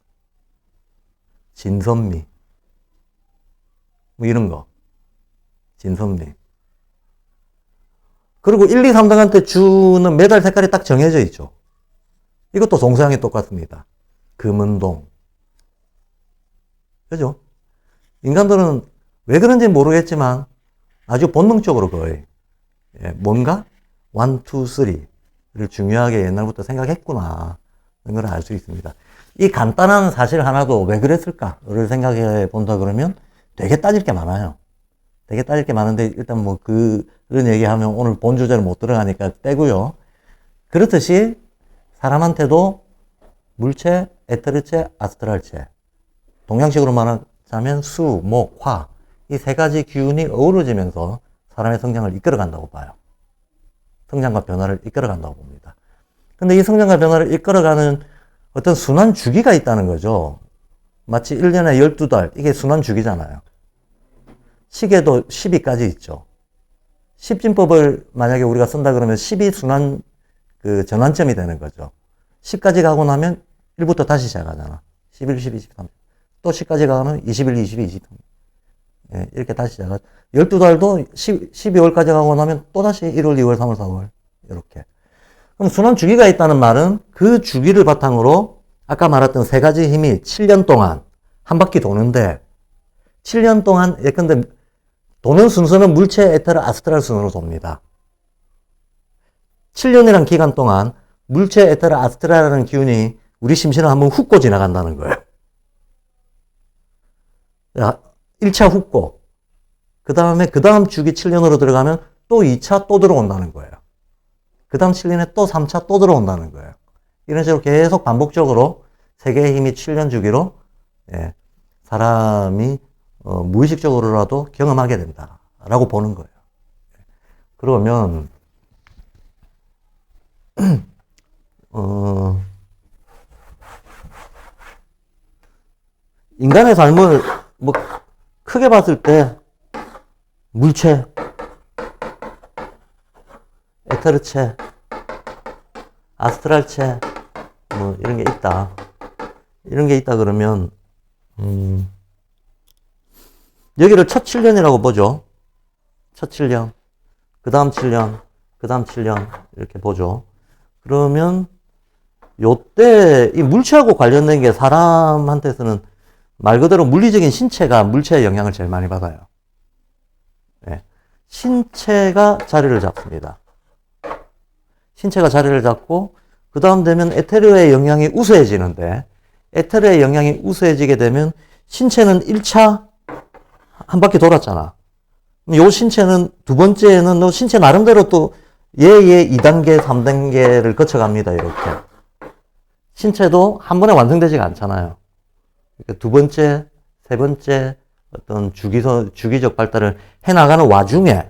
진선미 뭐 이런 거 진선미 그리고 1, 2, 3등한테 주는 메달 색깔이 딱 정해져 있죠. 이것도 동서양이 똑같습니다. 금은동 그죠? 인간들은 왜 그런지 모르겠지만 아주 본능적으로 거의 뭔가 1, 2, 3를 중요하게 옛날부터 생각했구나 이런 걸 알 수 있습니다. 이 간단한 사실 하나도 왜 그랬을까를 생각해 본다 그러면 되게 따질 게 많아요. 되게 따질 게 많은데 일단 뭐 그런 얘기하면 오늘 본 주제를 못 들어가니까 빼고요. 그렇듯이 사람한테도 물체, 에테르체, 아스트랄체 동양식으로 말하자면 수, 목, 화 이 3가지 기운이 어우러지면서 사람의 성장을 이끌어 간다고 봐요. 성장과 변화를 이끌어간다고 봅니다. 근데 이 성장과 변화를 이끌어가는 어떤 순환 주기가 있다는 거죠. 마치 1년에 12달, 이게 순환 주기잖아요. 시계도 10위까지 있죠. 10진법을 만약에 우리가 쓴다 그러면 10이 순환 그 전환점이 되는 거죠. 10까지 가고 나면 1부터 다시 시작하잖아. 11, 12, 13. 또 10까지 가면 21, 22, 23. 예, 이렇게 다시 시작하. 12달도 12월까지 가고 나면 또 다시 1월, 2월, 3월, 4월. 이렇게. 그럼 순환 주기가 있다는 말은 그 주기를 바탕으로 아까 말했던 세 가지 힘이 7년 동안 한 바퀴 도는데 7년 동안 예컨대 도는 순서는 물체, 에테르, 아스트랄 순으로 돕니다. 7년이란 기간 동안 물체, 에테르, 아스트랄이라는 기운이 우리 심신을 한번 훑고 지나간다는 거예요. 1차 훑고 그 다음 주기 7년으로 들어가면 또 2차 또 들어온다는 거예요. 그 다음 7년에 또 3차 또 들어온다는 거예요. 이런 식으로 계속 반복적으로 세계의 힘이 7년 주기로 사람이 무의식적으로라도 경험하게 된다라고 보는 거예요. 그러면 인간의 삶을 뭐 크게 봤을 때 물체, 에테르체, 아스트랄체 뭐 이런 게 있다. 이런 게 있다 그러면 여기를 첫 7년이라고 보죠. 첫 7년, 그 다음 7년, 그 다음 7년 이렇게 보죠. 그러면 요때 이 물체하고 관련된 게 사람한테서는 말 그대로 물리적인 신체가 물체의 영향을 제일 많이 받아요. 네. 신체가 자리를 잡습니다. 신체가 자리를 잡고 그 다음 되면 에테르의 영향이 우세해지는데 에테르의 영향이 우세해지게 되면 신체는 1차 한 바퀴 돌았잖아. 요 신체는 두 번째는 너 신체 나름대로 또 얘의 2단계, 3단계를 거쳐갑니다. 이렇게. 신체도 한 번에 완성되지가 않잖아요. 그러니까 두 번째, 세 번째 어떤 주기적 발달을 해나가는 와중에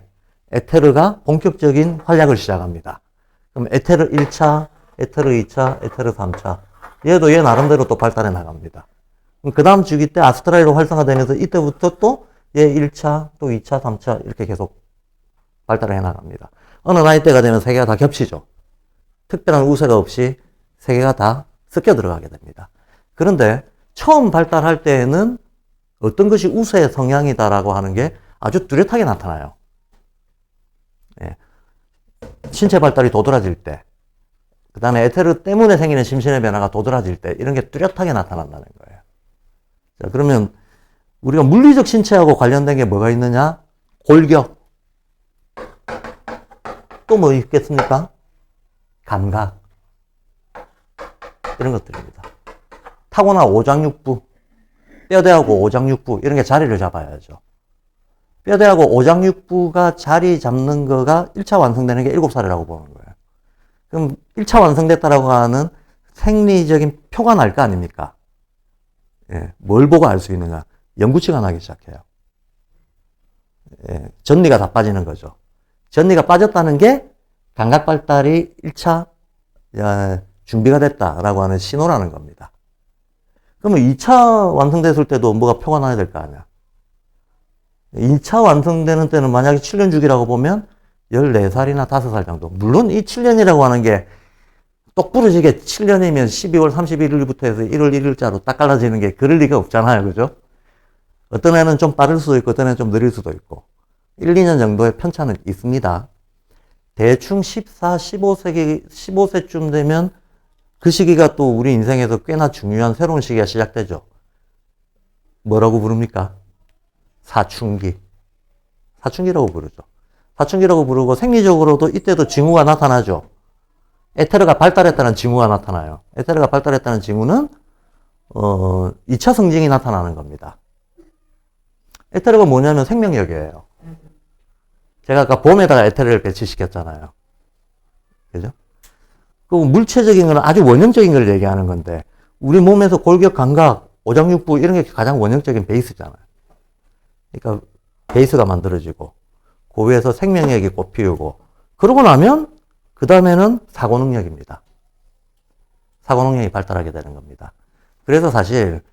에테르가 본격적인 활약을 시작합니다. 그럼 에테르 1차, 에테르 2차, 에테르 3차. 얘도 얘 나름대로 또 발달해 나갑니다. 그 다음 주기 때 아스트랄로 활성화되면서 이때부터 또 얘 1차, 또 2차, 3차 이렇게 계속 발달을 해 나갑니다. 어느 나이대가 되면 세 개가 다 겹치죠. 특별한 우세가 없이 세 개가 다 섞여 들어가게 됩니다. 그런데 처음 발달할 때에는 어떤 것이 우세의 성향이다라고 하는 게 아주 뚜렷하게 나타나요. 예. 신체 발달이 도드라질 때, 그 다음에 에테르 때문에 생기는 심신의 변화가 도드라질 때, 이런 게 뚜렷하게 나타난다는 거예요. 자, 그러면 우리가 물리적 신체하고 관련된 게 뭐가 있느냐? 골격. 또 뭐 있겠습니까? 감각. 이런 것들입니다. 타고난 오장육부, 뼈대하고 오장육부, 이런 게 자리를 잡아야죠. 뼈대하고 오장육부가 자리 잡는 거가 1차 완성되는 게 7살이라고 보는 거예요. 그럼 1차 완성됐다라고 하는 생리적인 표가 날 거 아닙니까? 예, 뭘 보고 알 수 있느냐? 영구치가 나기 시작해요. 예, 전리가 다 빠지는 거죠. 전리가 빠졌다는 게 감각 발달이 1차 준비가 됐다라고 하는 신호라는 겁니다. 그러면 2차 완성됐을 때도 뭐가 표가 나야 될 거 아니야. 2차 완성되는 때는 만약에 7년 주기라고 보면 14살이나 5살 정도. 물론 이 7년이라고 하는 게 똑부러지게 7년이면 12월 31일부터 해서 1월 1일자로 딱 갈라지는 게 그럴 리가 없잖아요. 그죠? 어떤 애는 좀 빠를 수도 있고 어떤 애는 좀 느릴 수도 있고 1, 2년 정도의 편차는 있습니다. 대충 14, 15세쯤 되면 그 시기가 또 우리 인생에서 꽤나 중요한 새로운 시기가 시작되죠. 뭐라고 부릅니까? 사춘기. 사춘기라고 부르죠. 사춘기라고 부르고 생리적으로도 이때도 징후가 나타나죠. 에테르가 발달했다는 징후가 나타나요. 에테르가 발달했다는 징후는 2차 성징이 나타나는 겁니다. 에테르가 뭐냐면 생명력이에요. 제가 아까 봄에다가 에테르를 배치시켰잖아요. 그죠? 그 물체적인 건 아주 원형적인 걸 얘기하는 건데 우리 몸에서 골격, 감각, 오장육부 이런 게 가장 원형적인 베이스잖아요. 그러니까 베이스가 만들어지고 그 위에서 생명력이 꽃피우고 그러고 나면 그 다음에는 사고 능력입니다. 사고 능력이 발달하게 되는 겁니다. 그래서 사실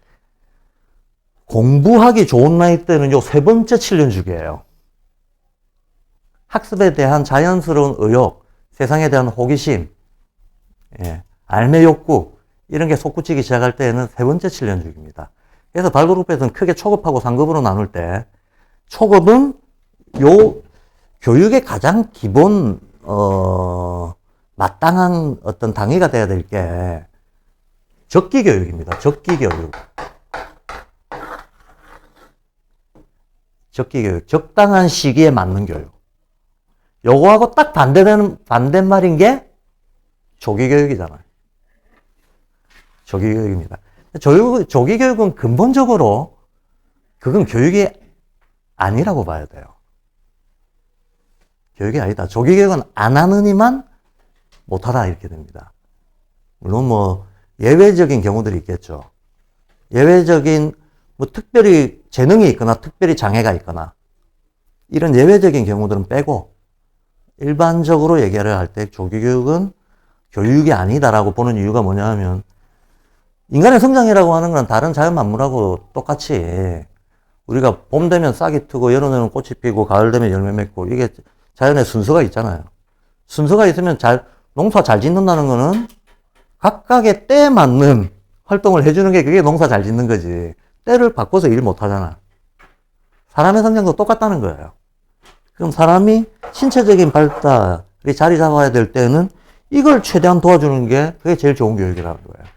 공부하기 좋은 나이 때는 요 세 번째 7년 주기예요. 학습에 대한 자연스러운 의욕, 세상에 대한 호기심, 예, 알매 욕구, 이런 게 솟구치기 시작할 때에는 세 번째 7년 주기입니다. 그래서 발그룹에서는 크게 초급하고 상급으로 나눌 때, 초급은 요 교육의 가장 기본, 마땅한 어떤 당위가 돼야 될 게 적기 교육입니다. 적기 교육. 적기 교육. 적당한 시기에 맞는 교육. 요거하고 딱 반대말인 게 조기 교육이잖아요. 조기 교육입니다. 조기 교육은 근본적으로 그건 교육이 아니라고 봐야 돼요. 교육이 아니다. 조기 교육은 안 하느니만 못하다 이렇게 됩니다. 물론 뭐 예외적인 경우들이 있겠죠. 예외적인 뭐 특별히 재능이 있거나 특별히 장애가 있거나 이런 예외적인 경우들은 빼고 일반적으로 얘기를 할 때 조기 교육은 교육이 아니다라고 보는 이유가 뭐냐 하면 인간의 성장이라고 하는 건 다른 자연 만물하고 똑같이 우리가 봄 되면 싹이 트고 여름 되면 꽃이 피고 가을 되면 열매 맺고 이게 자연의 순서가 있잖아요. 순서가 있으면 농사 잘 짓는다는 거는 각각의 때에 맞는 활동을 해주는 게 그게 농사 잘 짓는 거지. 때를 바꿔서 일 못 하잖아. 사람의 성장도 똑같다는 거예요. 그럼 사람이 신체적인 발달이 자리 잡아야 될 때는 이걸 최대한 도와주는 게 그게 제일 좋은 교육이라는 거예요.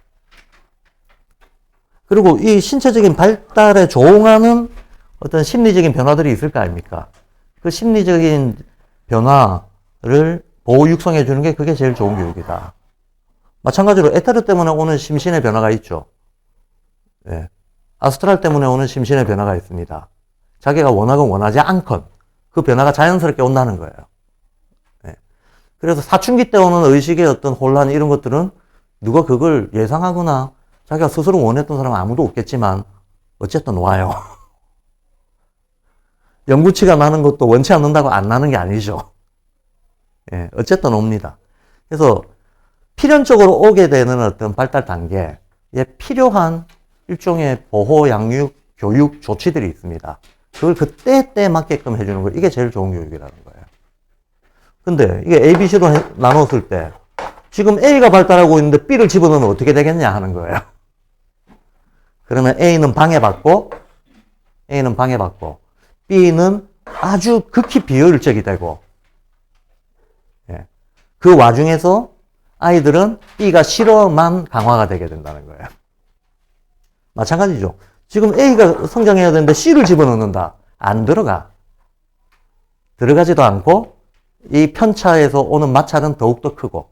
그리고 이 신체적인 발달에 조응하는 어떤 심리적인 변화들이 있을 거 아닙니까? 그 심리적인 변화를 보호 육성해 주는 게 그게 제일 좋은 교육이다. 마찬가지로 에테르 때문에 오는 심신의 변화가 있죠. 예. 아스트랄 때문에 오는 심신의 변화가 있습니다. 자기가 원하건 원하지 않건 그 변화가 자연스럽게 온다는 거예요. 예. 그래서 사춘기 때 오는 의식의 어떤 혼란 이런 것들은 누가 그걸 예상하거나 자기가 스스로 원했던 사람은 아무도 없겠지만 어쨌든 와요. 영구치가 나는 것도 원치 않는다고 안 나는 게 아니죠. 예, 어쨌든 옵니다. 그래서 필연적으로 오게 되는 어떤 발달 단계에 필요한 일종의 보호, 양육, 교육 조치들이 있습니다. 그걸 그때에 맞게끔 해주는 거, 이게 제일 좋은 교육이라는 거예요. 근데 이게 A, B, C로 나눴을 때 지금 A가 발달하고 있는데 B를 집어넣으면 어떻게 되겠냐 하는 거예요. 그러면 A는 방해받고 B는 아주 극히 비효율적이 되고, 예. 그 와중에서 아이들은 B가 싫어만 강화가 되게 된다는 거예요. 마찬가지죠. 지금 A가 성장해야 되는데 C를 집어넣는다. 안 들어가. 들어가지도 않고 이 편차에서 오는 마찰은 더욱더 크고.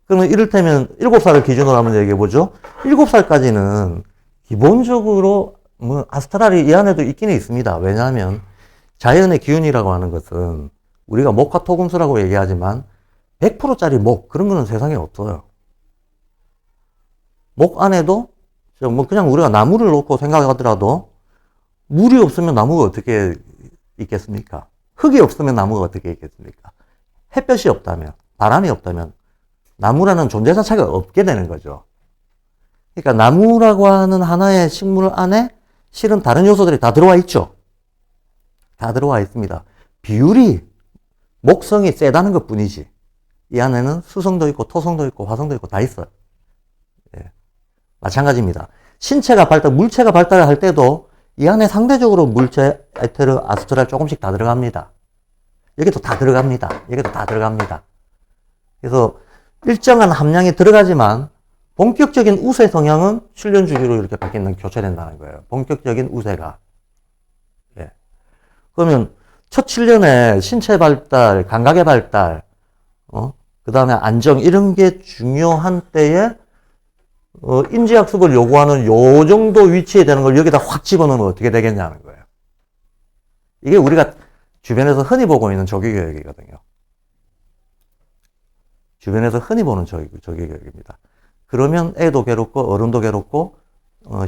그러면 이를테면 7살을 기준으로 한번 얘기해보죠. 7살까지는 기본적으로 뭐 아스트랄이 이 안에도 있기는 있습니다. 왜냐하면 자연의 기운이라고 하는 것은 우리가 목화 토금수라고 얘기하지만 100%짜리 목 그런 거는 세상에 없어요. 목 안에도 뭐 그냥 우리가 나무를 놓고 생각하더라도 물이 없으면 나무가 어떻게 있겠습니까? 흙이 없으면 나무가 어떻게 있겠습니까? 햇볕이 없다면, 바람이 없다면 나무라는 존재 자체가 없게 되는 거죠. 그러니까 나무라고 하는 하나의 식물 안에 실은 다른 요소들이 다 들어와 있죠. 다 들어와 있습니다. 비율이 목성이 세다는 것 뿐이지 이 안에는 수성도 있고 토성도 있고 화성도 있고 다 있어요. 예. 마찬가지입니다. 신체가 물체가 발달할 때도 이 안에 상대적으로 물체, 에테르, 아스트랄 조금씩 다 들어갑니다. 여기도 다 들어갑니다. 그래서 일정한 함량이 들어가지만 본격적인 우세 성향은 7년 주기로 이렇게 바뀌는 교체된다는 거예요. 본격적인 우세가. 예. 그러면 첫 7년에 신체 발달, 감각의 발달, 그 다음에 안정, 이런 게 중요한 때에, 인지학습을 요구하는 요 정도 위치에 되는 걸 여기다 확 집어넣으면 어떻게 되겠냐는 거예요. 이게 우리가 주변에서 흔히 보고 있는 조기교육이거든요. 주변에서 흔히 보는 조기교육입니다. 그러면 애도 괴롭고 어른도 괴롭고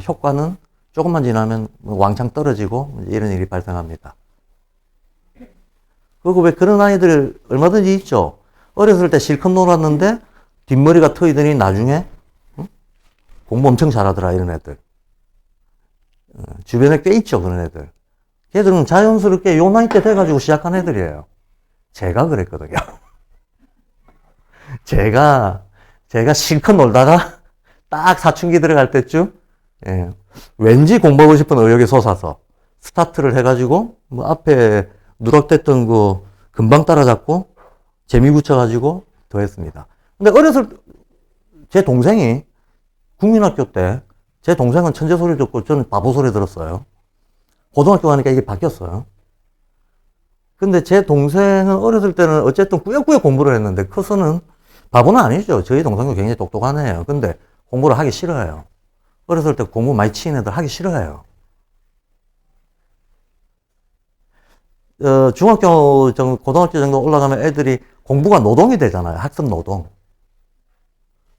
효과는 조금만 지나면 왕창 떨어지고 이런 일이 발생합니다. 그리고 왜 그런 아이들 얼마든지 있죠. 어렸을 때 실컷 놀았는데 뒷머리가 트이더니 나중에 공부 엄청 잘하더라 이런 애들. 주변에 꽤 있죠 그런 애들. 걔들은 자연스럽게 요 나이 때 돼가지고 시작한 애들이에요. 제가 그랬거든요. 제가 실컷 놀다가 딱 사춘기 들어갈 때쯤 왠지 공부하고 싶은 의욕이 솟아서 스타트를 해가지고 뭐 앞에 누락됐던 거 금방 따라잡고 재미 붙여가지고 더 했습니다. 근데 제 동생이 국민학교 때 제 동생은 천재 소리 듣고 저는 바보 소리 들었어요. 고등학교 가니까 이게 바뀌었어요. 근데 제 동생은 어렸을 때는 어쨌든 꾸역꾸역 공부를 했는데 커서는 바보는 아니죠. 저희 동생도 굉장히 똑똑한 애예요. 근데 공부를 하기 싫어해요. 어렸을 때 공부 많이 치는 애들 하기 싫어해요. 고등학교 정도 올라가면 애들이 공부가 노동이 되잖아요. 학습 노동.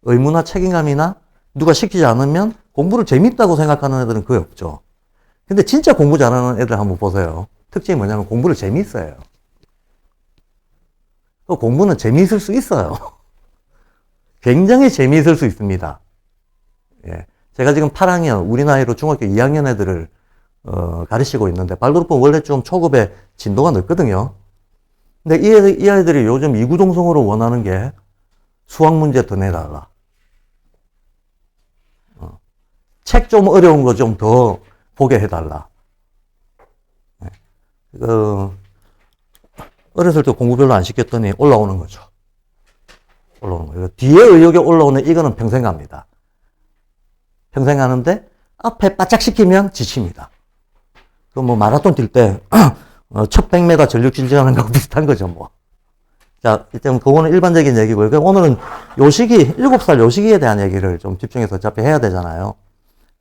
의무나 책임감이나 누가 시키지 않으면 공부를 재밌다고 생각하는 애들은 거의 없죠. 근데 진짜 공부 잘하는 애들 한번 보세요. 특징이 뭐냐면 공부를 재밌어요. 공부는 재미있을 수 있어요. 굉장히 재미있을 수 있습니다. 예. 제가 지금 8학년, 우리 나이로 중학교 2학년 애들을 가르치고 있는데, 발도르프는 원래 좀 초급에 진도가 늦거든요. 근데 이 아이들이 요즘 이구동성으로 원하는 게 수학 문제 더 내달라. 책 좀 어려운 거 좀 더 보게 해달라. 어렸을 때 공부 별로 안 시켰더니 올라오는 거죠. 올라오는 거예요. 뒤에 의욕에 올라오는 이거는 평생 갑니다. 평생 가는데 앞에 바짝 시키면 지칩니다. 그 뭐 마라톤 뛸 때 첫 100m 전력 질주하는 거하고 비슷한 거죠, 뭐. 자, 일단 그거는 일반적인 얘기고요. 그럼 오늘은 요 시기, 7살 요 시기에 대한 얘기를 좀 집중해서 어차피 해야 되잖아요.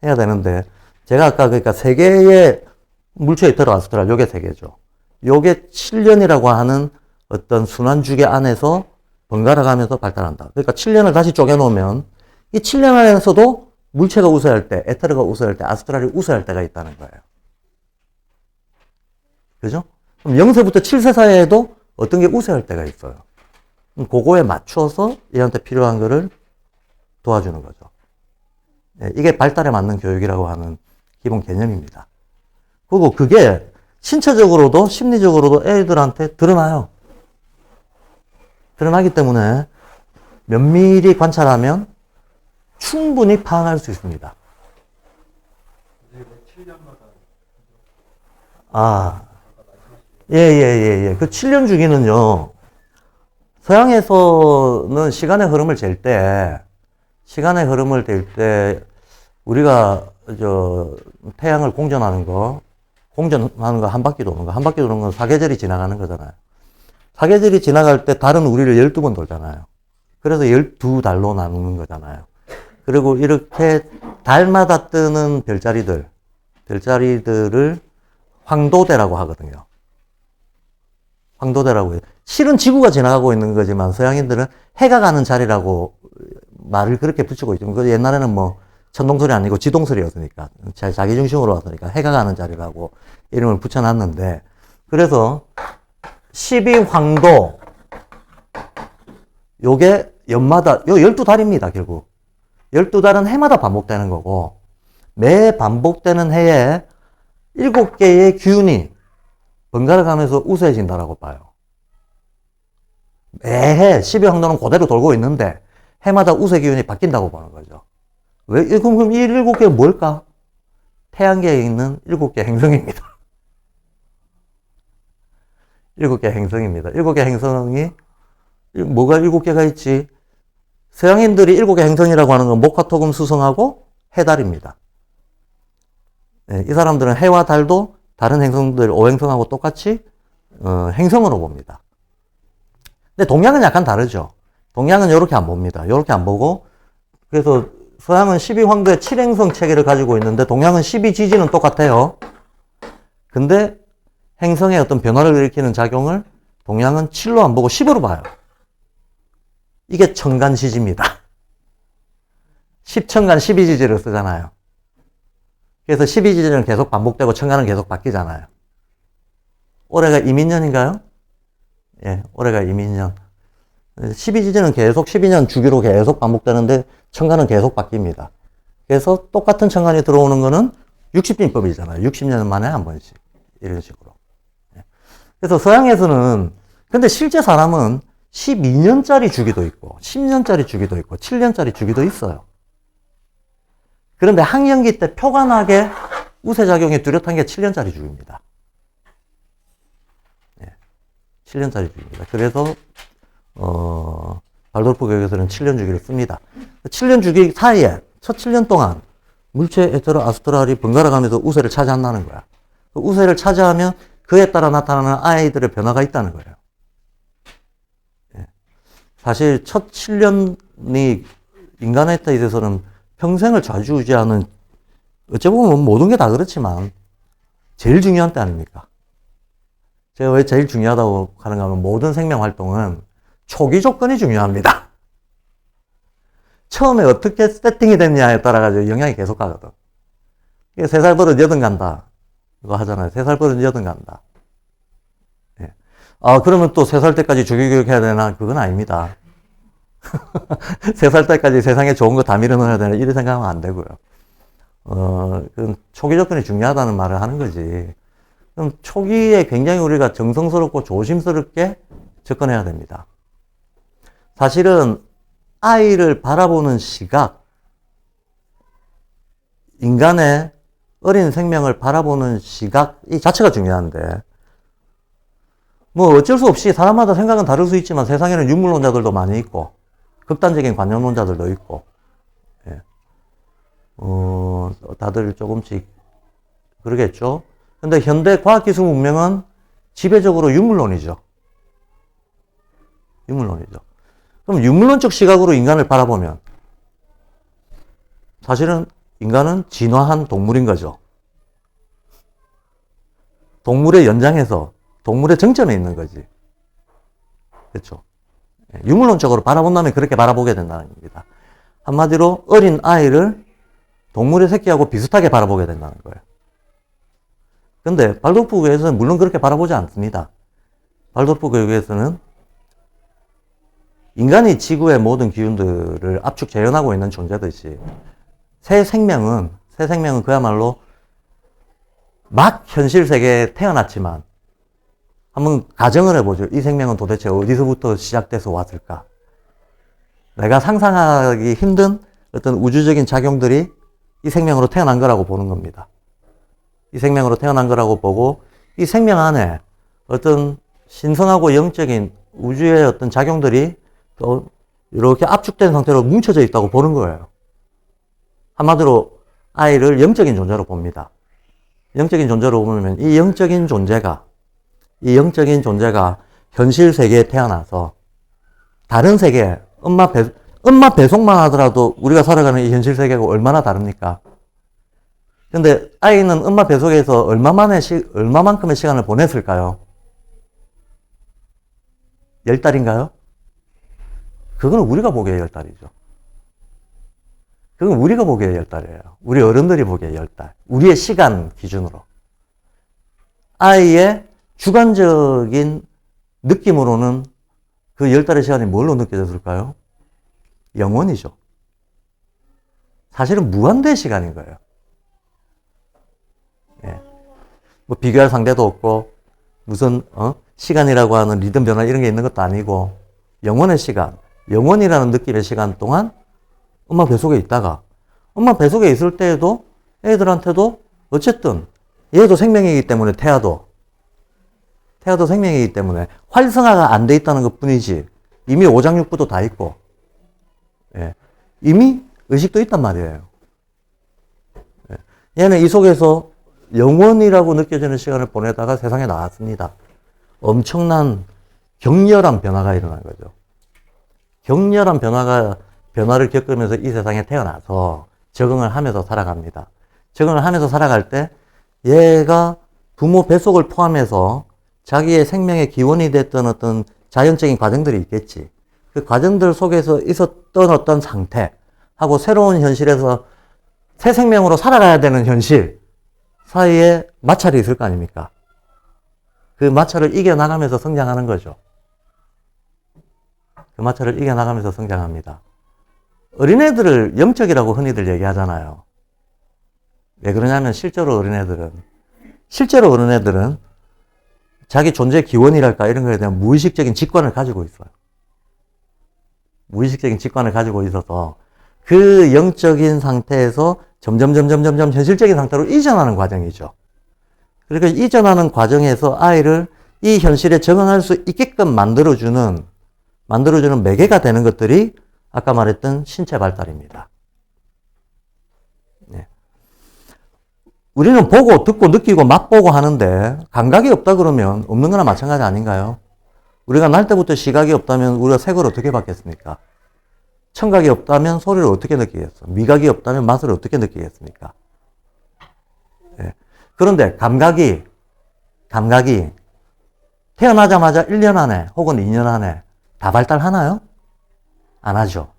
해야 되는데, 제가 아까 그러니까 세 개의 물체 들어왔더라. 요게 세 개죠. 요게 7년이라고 하는 어떤 순환주기 안에서 번갈아 가면서 발달한다. 그러니까 7년을 다시 쪼개놓으면 이 7년 안에서도 물체가 우세할 때, 에테르가 우세할 때, 아스트랄이 우세할 때가 있다는 거예요. 그죠? 그럼 0세부터 7세 사이에도 어떤 게 우세할 때가 있어요. 그럼 그거에 맞춰서 얘한테 필요한 거를 도와주는 거죠. 이게 발달에 맞는 교육이라고 하는 기본 개념입니다. 그리고 그게 신체적으로도 심리적으로도 애들한테 드러나요. 드러나기 때문에 면밀히 관찰하면 충분히 파악할 수 있습니다. 예. 그 7년 주기는요, 서양에서는 시간의 흐름을 시간의 흐름을 잴 때, 우리가, 태양을 공전하는 거 한 바퀴 도는 거, 한 바퀴 도는 건 사계절이 지나가는 거잖아요. 사계절이 지나갈 때 달은 우리를 12번 돌잖아요. 그래서 12달로 나누는 거잖아요. 그리고 이렇게 달마다 뜨는 별자리들을 황도대라고 하거든요. 황도대라고 해요. 실은 지구가 지나가고 있는 거지만 서양인들은 해가 가는 자리라고 말을 그렇게 붙이고 있죠. 그 옛날에는 뭐 천동설이 아니고 지동설이었으니까 자기 중심으로 왔으니까 해가 가는 자리라고 이름을 붙여놨는데, 그래서 12황도 요게 연마다 요 12달입니다. 결국 12달은 해마다 반복되는 거고, 매 반복되는 해에 7개의 기운이 번갈아 가면서 우세해진다라고 봐요. 매해 12황도는 그대로 돌고 있는데 해마다 우세 기운이 바뀐다고 보는 거죠. 왜? 그럼 이 7개가 뭘까? 태양계에 있는 7개 행성입니다. 7개 행성입니다. 7개 행성이 뭐가 7개가 있지? 서양인들이 7개 행성이라고 하는 건 목화토금 수성하고 해달입니다. 네, 이 사람들은 해와 달도 다른 행성들 5행성하고 똑같이 행성으로 봅니다. 근데 동양은 약간 다르죠. 동양은 이렇게 안 봅니다. 이렇게 안 보고, 그래서 서양은 12황도의 7행성 체계를 가지고 있는데 동양은 12지지는 똑같아요. 근데 행성의 어떤 변화를 일으키는 작용을 동양은 7로 안 보고 10으로 봐요. 이게 천간시지입니다. 10천간 12지지를 쓰잖아요. 그래서 12지지는 계속 반복되고 천간은 계속 바뀌잖아요. 올해가 이민년인가요? 예, 올해가 이민년. 12지지는 계속 12년 주기로 계속 반복되는데 천간은 계속 바뀝니다. 그래서 똑같은 천간이 들어오는 거는 60진법이잖아요. 60년 만에 한 번씩. 이런 식으로. 예. 그래서 서양에서는, 근데 실제 사람은 12년짜리 주기도 있고, 10년짜리 주기도 있고, 7년짜리 주기도 있어요. 그런데 항년기 때 표관하게 우세작용이 뚜렷한 게 7년짜리 주기입니다. 예. 7년짜리 주기입니다. 그래서, 발도르프 교육에서는 7년 주기를 씁니다. 7년 주기 사이에, 첫 7년 동안 물체, 에테르, 아스트랄이 번갈아 가면서 우세를 차지한다는 거야. 그 우세를 차지하면 그에 따라 나타나는 아이들의 변화가 있다는 거예요. 예. 사실 첫 7년이 인간에 있어서는 평생을 좌지우지하는, 어찌 보면 모든 게 다 그렇지만 제일 중요한 때 아닙니까? 제가 왜 제일 중요하다고 하는가 하면 모든 생명 활동은 초기 조건이 중요합니다. 처음에 어떻게 세팅이 됐냐에 따라 가지고 영향이 계속 가거든. 3살 버릇 8 간다. 이거 하잖아요. 3살 버릇 8 간다. 예. 아, 그러면 또 3살 때까지 주기교육 해야 되나? 그건 아닙니다. 3살 때까지 세상에 좋은 거 다 밀어넣어야 되나? 이런 생각하면 안 되고요. 그건 초기 조건이 중요하다는 말을 하는 거지. 그럼 초기에 굉장히 우리가 정성스럽고 조심스럽게 접근해야 됩니다. 사실은 아이를 바라보는 시각, 인간의 어린 생명을 바라보는 시각, 이 자체가 중요한데, 뭐 어쩔 수 없이 사람마다 생각은 다를 수 있지만 세상에는 유물론자들도 많이 있고, 극단적인 관념론자들도 있고, 예. 다들 조금씩 그러겠죠. 근데 현대 과학기술 문명은 지배적으로 유물론이죠. 유물론이죠. 그럼 유물론적 시각으로 인간을 바라보면 사실은 인간은 진화한 동물인 거죠. 동물의 연장에서 동물의 정점에 있는 거지. 그렇죠. 유물론적으로 바라본다면 그렇게 바라보게 된다는 겁니다. 한마디로 어린 아이를 동물의 새끼하고 비슷하게 바라보게 된다는 거예요. 근데 발도르프 교육에서는 물론 그렇게 바라보지 않습니다. 발도르프 교육에서는 인간이 지구의 모든 기운들을 압축 재현하고 있는 존재듯이 새 생명은 그야말로 막 현실 세계에 태어났지만 한번 가정을 해보죠. 이 생명은 도대체 어디서부터 시작돼서 왔을까? 내가 상상하기 힘든 어떤 우주적인 작용들이 이 생명으로 태어난 거라고 보는 겁니다. 이 생명으로 태어난 거라고 보고 이 생명 안에 어떤 신성하고 영적인 우주의 어떤 작용들이 또 이렇게 압축된 상태로 뭉쳐져 있다고 보는 거예요. 한마디로 아이를 영적인 존재로 봅니다. 영적인 존재로 보면 이 영적인 존재가 현실 세계에 태어나서 다른 세계, 엄마 배송만 하더라도 우리가 살아가는 이 현실 세계가 얼마나 다릅니까? 근데 아이는 엄마 배속에서 얼마만큼의 시간을 보냈을까요? 10달인가요? 그건 우리가 보기에 10달이죠. 그건 우리가 보기에 10달이에요. 우리 어른들이 보기에 10달. 우리의 시간 기준으로. 아이의 주관적인 느낌으로는 그 10달의 시간이 뭘로 느껴졌을까요? 영원이죠. 사실은 무한대의 시간인 거예요. 예. 뭐 비교할 상대도 없고 무슨 시간이라고 하는 리듬 변화 이런 게 있는 것도 아니고 영원의 시간, 영원이라는 느낌의 시간 동안 엄마 뱃속에 있다가 엄마 뱃속에 있을 때에도 애들한테도 어쨌든 얘도 생명이기 때문에 태아도 생명이기 때문에 활성화가 안 돼 있다는 것 뿐이지 이미 오장육부도 다 있고 예. 이미 의식도 있단 말이에요. 예. 얘는 이 속에서 영원이라고 느껴지는 시간을 보내다가 세상에 나왔습니다. 엄청난 격렬한 변화가 일어난 거죠. 격렬한 변화를 겪으면서 이 세상에 태어나서 적응을 하면서 살아갑니다. 적응을 하면서 살아갈 때 얘가 부모 뱃속을 포함해서 자기의 생명의 기원이 됐던 어떤 자연적인 과정들이 있겠지. 그 과정들 속에서 있었던 어떤 상태하고 새로운 현실에서 새 생명으로 살아가야 되는 현실 사이에 마찰이 있을 거 아닙니까? 그 마찰을 이겨나가면서 성장하는 거죠. 그 마찰을 이겨나가면서 성장합니다. 어린애들을 영적이라고 흔히들 얘기하잖아요. 왜 그러냐면 실제로 어린애들은 자기 존재 기원이랄까 이런 거에 대한 무의식적인 직관을 가지고 있어요. 무의식적인 직관을 가지고 있어서 그 영적인 상태에서 점점 현실적인 상태로 이전하는 과정이죠. 그러니까 이전하는 과정에서 아이를 이 현실에 적응할 수 있게끔 만들어주는 매개가 되는 것들이 아까 말했던 신체 발달입니다. 네. 우리는 보고, 듣고, 느끼고, 맛보고 하는데 감각이 없다 그러면 없는 거나 마찬가지 아닌가요? 우리가 날 때부터 시각이 없다면 우리가 색을 어떻게 받겠습니까? 청각이 없다면 소리를 어떻게 느끼겠어? 미각이 없다면 맛을 어떻게 느끼겠습니까? 네. 그런데 감각이 태어나자마자 1년 안에 혹은 2년 안에 다 발달하나요? 안 하죠.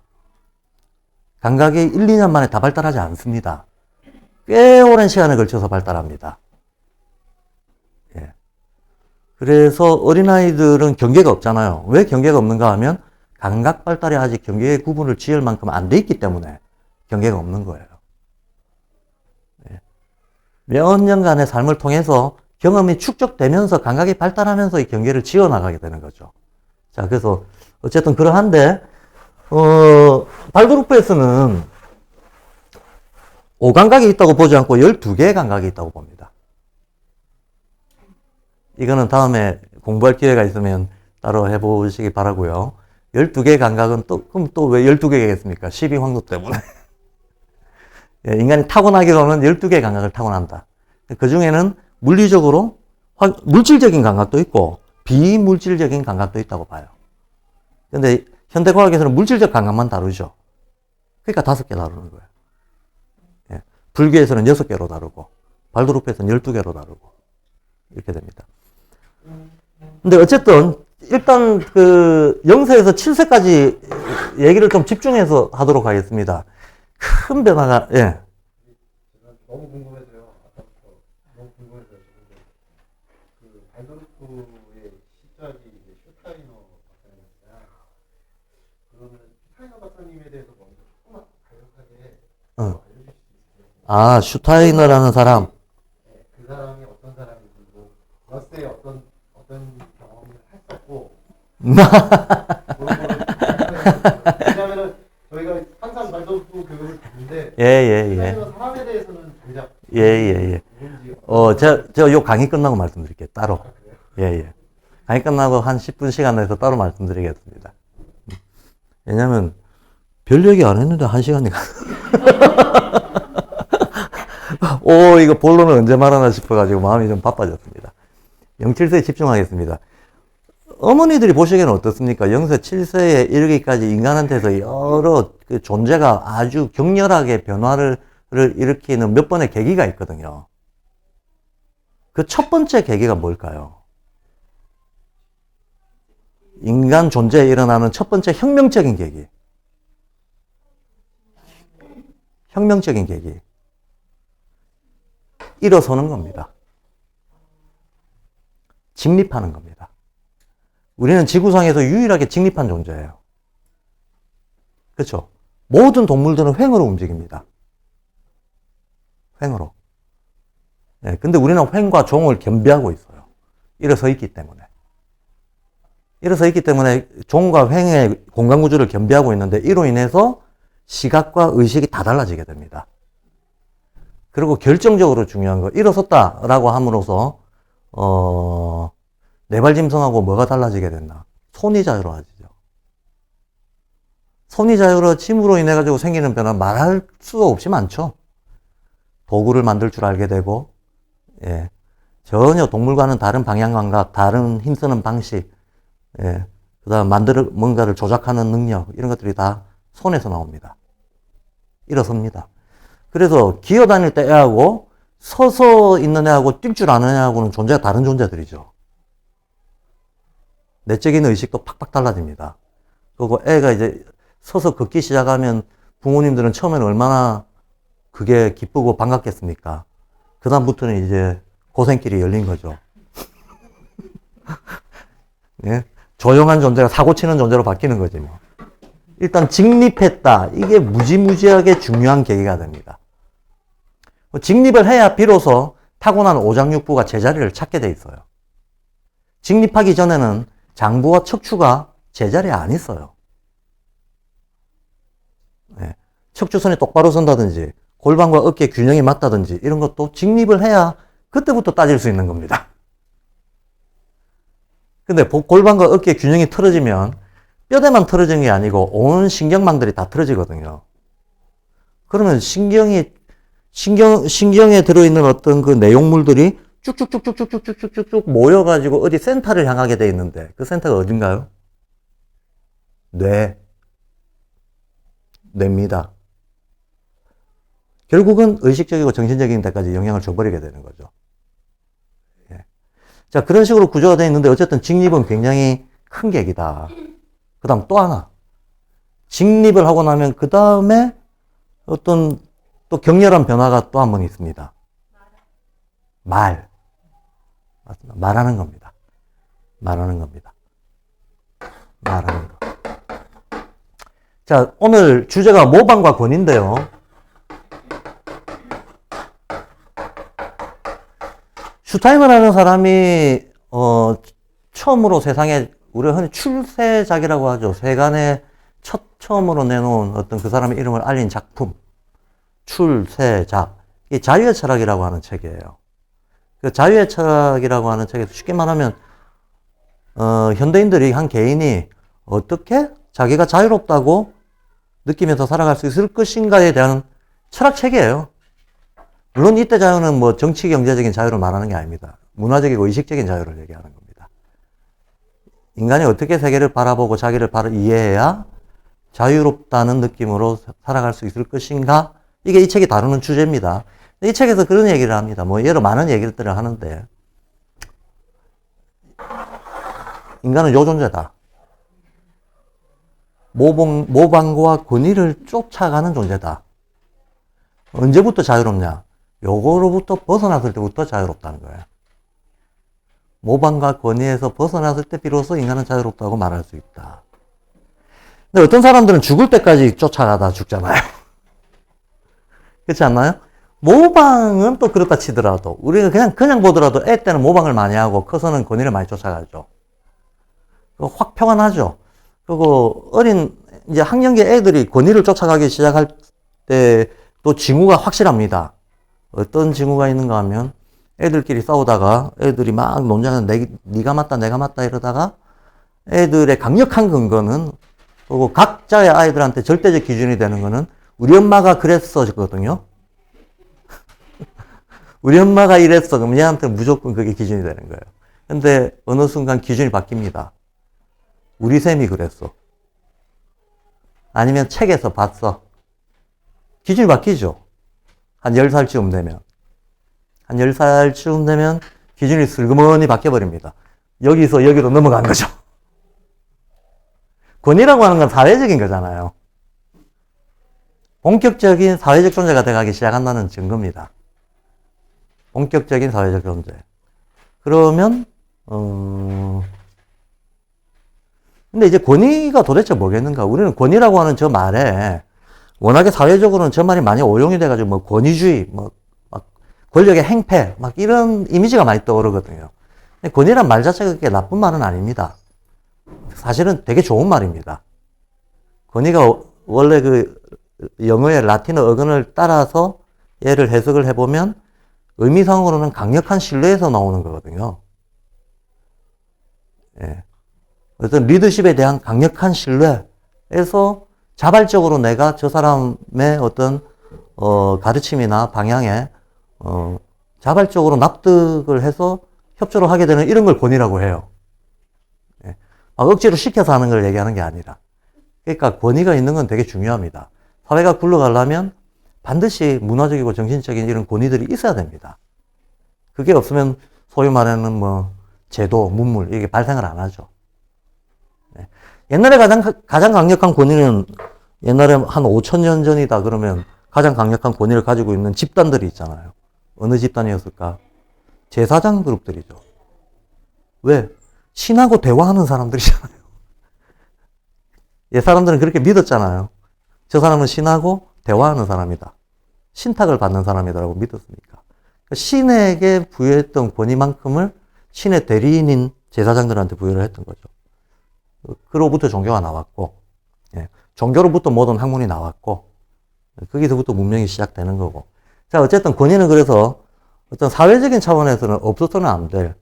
감각이 1, 2년 만에 다 발달하지 않습니다. 꽤 오랜 시간에 걸쳐서 발달합니다. 예. 그래서 어린아이들은 경계가 없잖아요. 왜 경계가 없는가 하면 감각 발달이 아직 경계의 구분을 지을 만큼 안 돼 있기 때문에 경계가 없는 거예요. 예. 몇 년간의 삶을 통해서 경험이 축적되면서 감각이 발달하면서 이 경계를 지어나가게 되는 거죠. 자, 그래서 어쨌든 그러한데 발도르프에서는 5감각이 있다고 보지 않고 12개의 감각이 있다고 봅니다. 이거는 다음에 공부할 기회가 있으면 따로 해보시기 바라고요. 12개의 감각은 그럼 또 왜 12개겠습니까? 12황도 때문에. 예, 인간이 타고나기로는 12개의 감각을 타고난다. 그 중에는 물리적으로 물질적인 감각도 있고 비물질적인 감각도 있다고 봐요. 근데 현대과학에서는 물질적 감각만 다루죠. 그러니까 5개 다루는 거예요. 예. 불교에서는 6개로 다루고 발도르프에서는 12개로 다루고 이렇게 됩니다. 근데 어쨌든 일단 그 0세에서 7세까지 얘기를 좀 집중해서 하도록 하겠습니다. 큰 변화가 너무 궁금해서요. 아까부터 너무 궁금해서요. 그 발도르프의 시작이 이제 슈타이너 박사님이잖아요. 그러면 슈타이너 박사님에 대해서 먼저 조금만 간략하게 알려주실 수 있으세요? 슈타이너라는 사람. 네, 그 사람이 어떤 사람인지, 뭐 러스의 어떤 경험을 했었고 그런 거를 왜냐면은 저희가 항상 발도르프 교육을 듣는데 슈타이너 사람에 대해서는 정작 누군지 제가 요 강의 끝나고 말씀드릴게요. 따로. 강의 끝나고 한 10분 시간 내서 따로 말씀드리겠습니다. 왜냐면 별 얘기 안 했는데 1시간이 이거 본론은 언제 말하나 싶어가지고 마음이 좀 바빠졌습니다. 0-7세에 집중하겠습니다. 어머니들이 보시기에는 어떻습니까? 0세, 7세에 이르기까지 인간한테서 여러 그 존재가 아주 격렬하게 변화를 일으키는 몇 번의 계기가 있거든요. 그 첫 번째 계기가 뭘까요? 인간 존재에 일어나는 첫 번째 혁명적인 계기. 일어서는 겁니다. 직립하는 겁니다. 우리는 지구상에서 유일하게 직립한 존재예요. 그렇죠? 모든 동물들은 횡으로 움직입니다. 횡으로. 근데 우리는 횡과 종을 겸비하고 있어요. 일어서 있기 때문에. 종과 횡의 공간 구조를 겸비하고 있는데 이로 인해서 시각과 의식이 다 달라지게 됩니다. 그리고 결정적으로 중요한 거, 일어섰다라고 함으로써 네발짐승하고 뭐가 달라지게 됐나? 손이 자유로워지죠. 손이 자유로워짐으로 인해 가지고 생기는 변화는 말할 수도 없이 많죠. 도구를 만들 줄 알게 되고, 전혀 동물과는 다른 방향 감각, 다른 힘쓰는 방식, 그 다음 뭔가를 조작하는 능력, 이런 것들이 다 손에서 나옵니다. 일어섭니다. 그래서 기어다닐 때 애하고 서서 있는 애하고 뛸 줄 아는 애하고는 존재가 다른 존재들이죠. 내적인 의식도 팍팍 달라집니다. 그리고 애가 이제 서서 걷기 시작하면 부모님들은 처음에는 얼마나 그게 기쁘고 반갑겠습니까? 그 다음부터는 이제 고생길이 열린 거죠. 조용한 존재가 사고 치는 존재로 바뀌는 거지 뭐. 일단 직립했다. 이게 무지무지하게 중요한 계기가 됩니다. 직립을 해야 비로소 타고난 오장육부가 제자리를 찾게 돼 있어요. 직립하기 전에는 장부와 척추가 제자리에 안 있어요. 네. 척추선이 똑바로 선다든지 골반과 어깨 균형이 맞다든지 이런 것도 직립을 해야 그때부터 따질 수 있는 겁니다. 근데 골반과 어깨 균형이 틀어지면 뼈대만 틀어지는 게 아니고 온 신경망들이 다 틀어지거든요. 그러면 신경에 들어있는 어떤 그 내용물들이 쭉쭉쭉쭉쭉쭉쭉쭉 모여가지고 어디 센터를 향하게 돼 있는데 그 센터가 어딘가요? 뇌입니다. 결국은 의식적이고 정신적인 데까지 영향을 줘버리게 되는 거죠. 예. 자, 그런 식으로 구조가 되어 있는데 어쨌든 직립은 굉장히 큰 계기다. 그 다음 또 하나. 직립을 하고 나면 그 다음에 어떤 또 격렬한 변화가 또 한 번 있습니다. 맞습니다. 말하는 겁니다. 말하는 겁니다. 말하는 거. 자, 오늘 주제가 모방과 권위인데요. 슈타인이라는 사람이 처음으로 세상에 우리가 흔히 출세작이라고 하죠. 세간에 처음으로 내놓은 어떤 그 사람의 이름을 알린 작품. 출세작. 이 자유의 철학이라고 하는 책이에요. 그 자유의 철학이라고 하는 책에서 쉽게 말하면 현대인들이 한 개인이 어떻게 자기가 자유롭다고 느끼면서 살아갈 수 있을 것인가에 대한 철학책이에요. 물론 이때 자유는 뭐 정치 경제적인 자유를 말하는 게 아닙니다. 문화적이고 의식적인 자유를 얘기하는 겁니다. 인간이 어떻게 세계를 바라보고 자기를 이해해야 자유롭다는 느낌으로 살아갈 수 있을 것인가? 이게 이 책이 다루는 주제입니다. 이 책에서 그런 얘기를 합니다. 뭐 여러 많은 얘기들을 하는데 인간은 요 존재다. 모방과 권위를 쫓아가는 존재다. 언제부터 자유롭냐? 요거로부터 벗어났을 때부터 자유롭다는 거예요. 모방과 권위에서 벗어났을 때 비로소 인간은 자유롭다고 말할 수 있다. 근데 어떤 사람들은 죽을 때까지 쫓아가다 죽잖아요. 그렇지 않나요? 모방은 또 그렇다 치더라도 우리가 그냥 보더라도 애 때는 모방을 많이 하고 커서는 권위를 많이 쫓아가죠. 확 표가 나죠. 그리고 어린 이제 학령기 애들이 권위를 쫓아가기 시작할 때 또 징후가 확실합니다. 어떤 징후가 있는가 하면 애들끼리 싸우다가 애들이 막 논쟁하는 네가 맞다 내가 맞다 이러다가 애들의 강력한 근거는 그리고 각자의 아이들한테 절대적 기준이 되는 거는 우리 엄마가 그랬어거든요. 우리 엄마가 이랬어. 그럼 얘한테 무조건 그게 기준이 되는 거예요. 근데 어느 순간 기준이 바뀝니다. 우리 쌤이 그랬어. 아니면 책에서 봤어. 기준이 바뀌죠. 한 10살쯤 되면. 한 10살쯤 되면 기준이 슬그머니 바뀌어버립니다. 여기서 여기로 넘어간 거죠. 권위라고 하는 건 사회적인 거잖아요. 본격적인 사회적 존재가 돼가기 시작한다는 증거입니다. 본격적인 사회적 존재. 그러면 근데 이제 권위가 도대체 뭐겠는가? 우리는 권위라고 하는 저 말에 워낙에 사회적으로는 저 말이 많이 오용이 돼가지고 뭐 권위주의, 뭐 막 권력의 행패, 막 이런 이미지가 많이 떠오르거든요. 근데 권위란 말 자체가 그렇게 나쁜 말은 아닙니다. 사실은 되게 좋은 말입니다. 권위가 원래 그 영어의 라틴어 어근을 따라서 얘를 해석을 해보면 의미상으로는 강력한 신뢰에서 나오는 거거든요. 예. 어떤 리더십에 대한 강력한 신뢰에서 자발적으로 내가 저 사람의 어떤 가르침이나 방향에 자발적으로 납득을 해서 협조를 하게 되는 이런 걸 권위라고 해요. 예. 억지로 시켜서 하는 걸 얘기하는 게 아니라. 그러니까 권위가 있는 건 되게 중요합니다. 사회가 굴러가려면 반드시 문화적이고 정신적인 이런 권위들이 있어야 됩니다. 그게 없으면 소위 말하는 뭐 제도, 문물 이게 발생을 안 하죠. 네. 옛날에 가장 강력한 권위는 옛날에 한 5,000년 전이다 그러면 가장 강력한 권위를 가지고 있는 집단들이 있잖아요. 어느 집단이었을까? 제사장 그룹들이죠. 왜? 신하고 대화하는 사람들이잖아요. 옛 사람들은 그렇게 믿었잖아요. 저 사람은 신하고 대화하는 사람이다. 신탁을 받는 사람이다라고 믿었으니까. 신에게 부여했던 권위만큼을 신의 대리인인 제사장들한테 부여를 했던 거죠. 그로부터 종교가 나왔고, 예, 종교로부터 모든 학문이 나왔고, 거기서부터 문명이 시작되는 거고. 자, 어쨌든 권위는 그래서 어떤 사회적인 차원에서는 없어서는 안 될,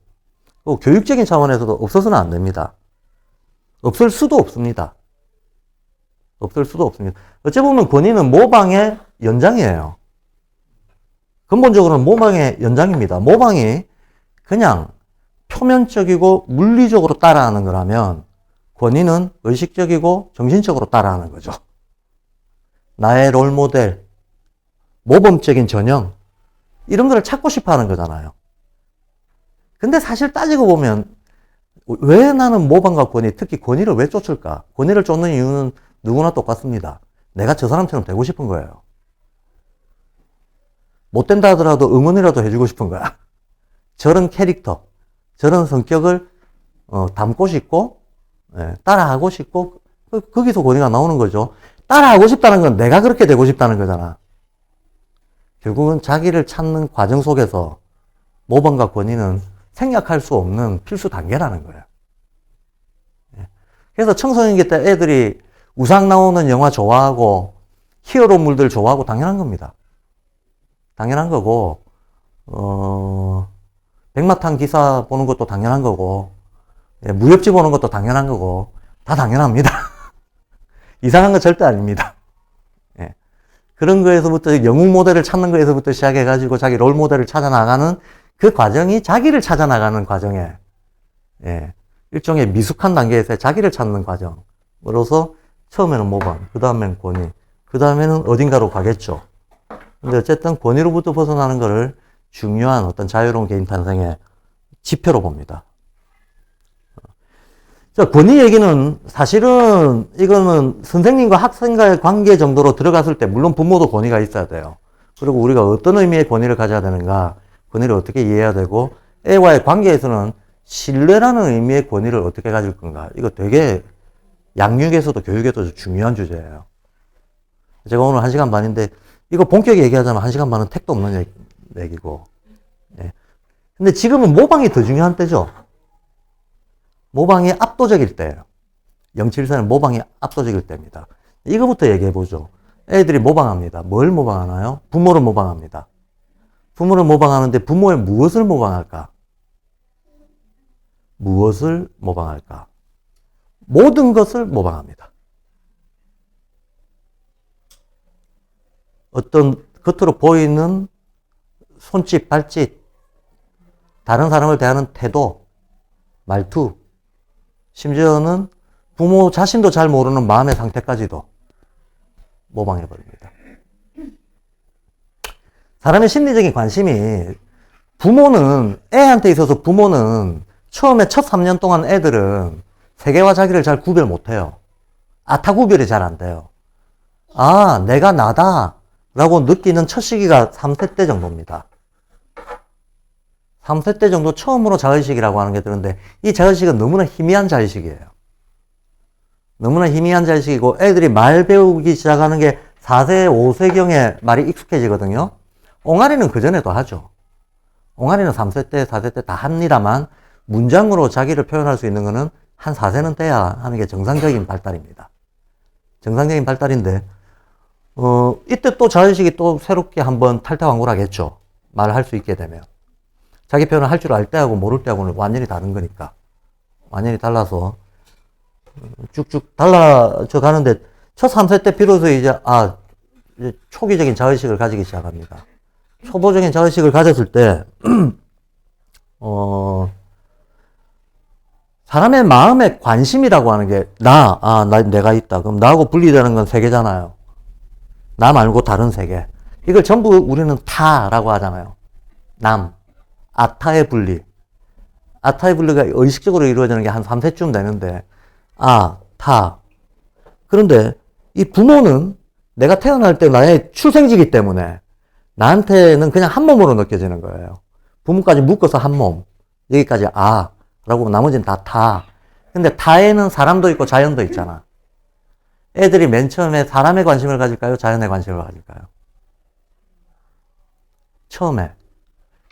또 교육적인 차원에서도 없어서는 안 됩니다. 없을 수도 없습니다. 없을 수도 없습니다. 어찌 보면 권위는 모방의 연장이에요. 근본적으로는 모방의 연장입니다. 모방이 그냥 표면적이고 물리적으로 따라하는 거라면 권위는 의식적이고 정신적으로 따라하는 거죠. 나의 롤모델, 모범적인 전형, 이런 거를 찾고 싶어 하는 거잖아요. 근데 사실 따지고 보면 왜 나는 모방과 권위, 특히 권위를 왜 쫓을까? 권위를 쫓는 이유는 누구나 똑같습니다. 내가 저 사람처럼 되고 싶은 거예요. 못 된다 하더라도 응원이라도 해주고 싶은 거야. 저런 캐릭터, 저런 성격을 담고 싶고, 따라하고 싶고, 거기서 권위가 나오는 거죠. 따라하고 싶다는 건 내가 그렇게 되고 싶다는 거잖아. 결국은 자기를 찾는 과정 속에서 모방과 권위는 생략할 수 없는 필수 단계라는 거예요. 그래서 청소년기 때 애들이 우상 나오는 영화 좋아하고 히어로물들 좋아하고 당연한 겁니다. 당연한 거고, 백마탄 기사 보는 것도 당연한 거고, 무협지 보는 것도 당연한 거고, 다 당연합니다. 이상한 건 절대 아닙니다. 예. 그런 거에서부터 영웅 모델을 찾는 거에서부터 시작해가지고 자기 롤 모델을 찾아 나가는 그 과정이 자기를 찾아 나가는 과정에, 예. 일종의 미숙한 단계에서 자기를 찾는 과정으로서 처음에는 모방, 그 다음에는 권위, 그 다음에는 어딘가로 가겠죠. 근데 어쨌든 권위로부터 벗어나는 것을 중요한 어떤 자유로운 개인 탄생의 지표로 봅니다. 자, 권위 얘기는 사실은 이거는 선생님과 학생과의 관계 정도로 들어갔을 때 물론 부모도 권위가 있어야 돼요. 그리고 우리가 어떤 의미의 권위를 가져야 되는가, 권위를 어떻게 이해해야 되고, 애와의 관계에서는 신뢰라는 의미의 권위를 어떻게 가질 건가. 이거 되게 양육에서도 교육에서도 중요한 주제예요. 제가 오늘 1시간 반인데 이거 본격 얘기하자면 1시간 반은 택도 없는 얘기고. 예. 근데 지금은 모방이 더 중요한 때죠. 모방이 압도적일 때예요. 074는 모방이 압도적일 때입니다. 이거부터 얘기해보죠. 애들이 모방합니다. 뭘 모방하나요? 부모를 모방합니다. 부모를 모방하는데 부모의 무엇을 모방할까? 무엇을 모방할까? 모든 것을 모방합니다. 어떤 겉으로 보이는 손짓, 발짓, 다른 사람을 대하는 태도, 말투, 심지어는 부모 자신도 잘 모르는 마음의 상태까지도 모방해버립니다. 사람의 심리적인 관심이 부모는, 애한테 있어서 부모는 처음에 첫 3년 동안 애들은 세계와 자기를 잘 구별 못해요. 아타 구별이 잘 안 돼요. 아, 내가 나다 라고 느끼는 첫 시기가 3세 때 정도입니다. 3세 때 정도 처음으로 자의식이라고 하는 게 드는데 이 자의식은 너무나 희미한 자의식이에요. 너무나 희미한 자의식이고 애들이 말 배우기 시작하는 게 4세, 5세경에 말이 익숙해지거든요. 옹알이는 그전에도 하죠. 옹알이는 3세 때, 4세 때 다 합니다만 문장으로 자기를 표현할 수 있는 거는 한 4세는 돼야 하는 게 정상적인 발달입니다. 정상적인 발달인데 이때 또 자의식이 또 새롭게 한번 탈퇴환골하겠죠. 말을 할 수 있게 되면. 자기 표현을 할 줄 알 때하고 모를 때하고는 완전히 다른 거니까. 완전히 달라서 쭉쭉 달라져 가는데 첫 3세 때 비로소 이제 초기적인 자의식을 가지기 시작합니다. 초보적인 자의식을 가졌을 때 사람의 마음의 관심이라고 하는 게 내가 있다. 그럼 나하고 분리되는 건 세계잖아요. 나 말고 다른 세계. 이걸 전부 우리는 타라고 하잖아요. 남. 아타의 분리. 아타의 분리가 의식적으로 이루어지는 게 한 3세쯤 되는데 타. 그런데 이 부모는 내가 태어날 때 나의 출생지기 때문에 나한테는 그냥 한 몸으로 느껴지는 거예요. 부모까지 묶어서 한 몸. 여기까지 라고 나머지는 다 타. 근데 타에는 사람도 있고 자연도 있잖아. 애들이 맨 처음에 사람에 관심을 가질까요? 자연에 관심을 가질까요? 처음에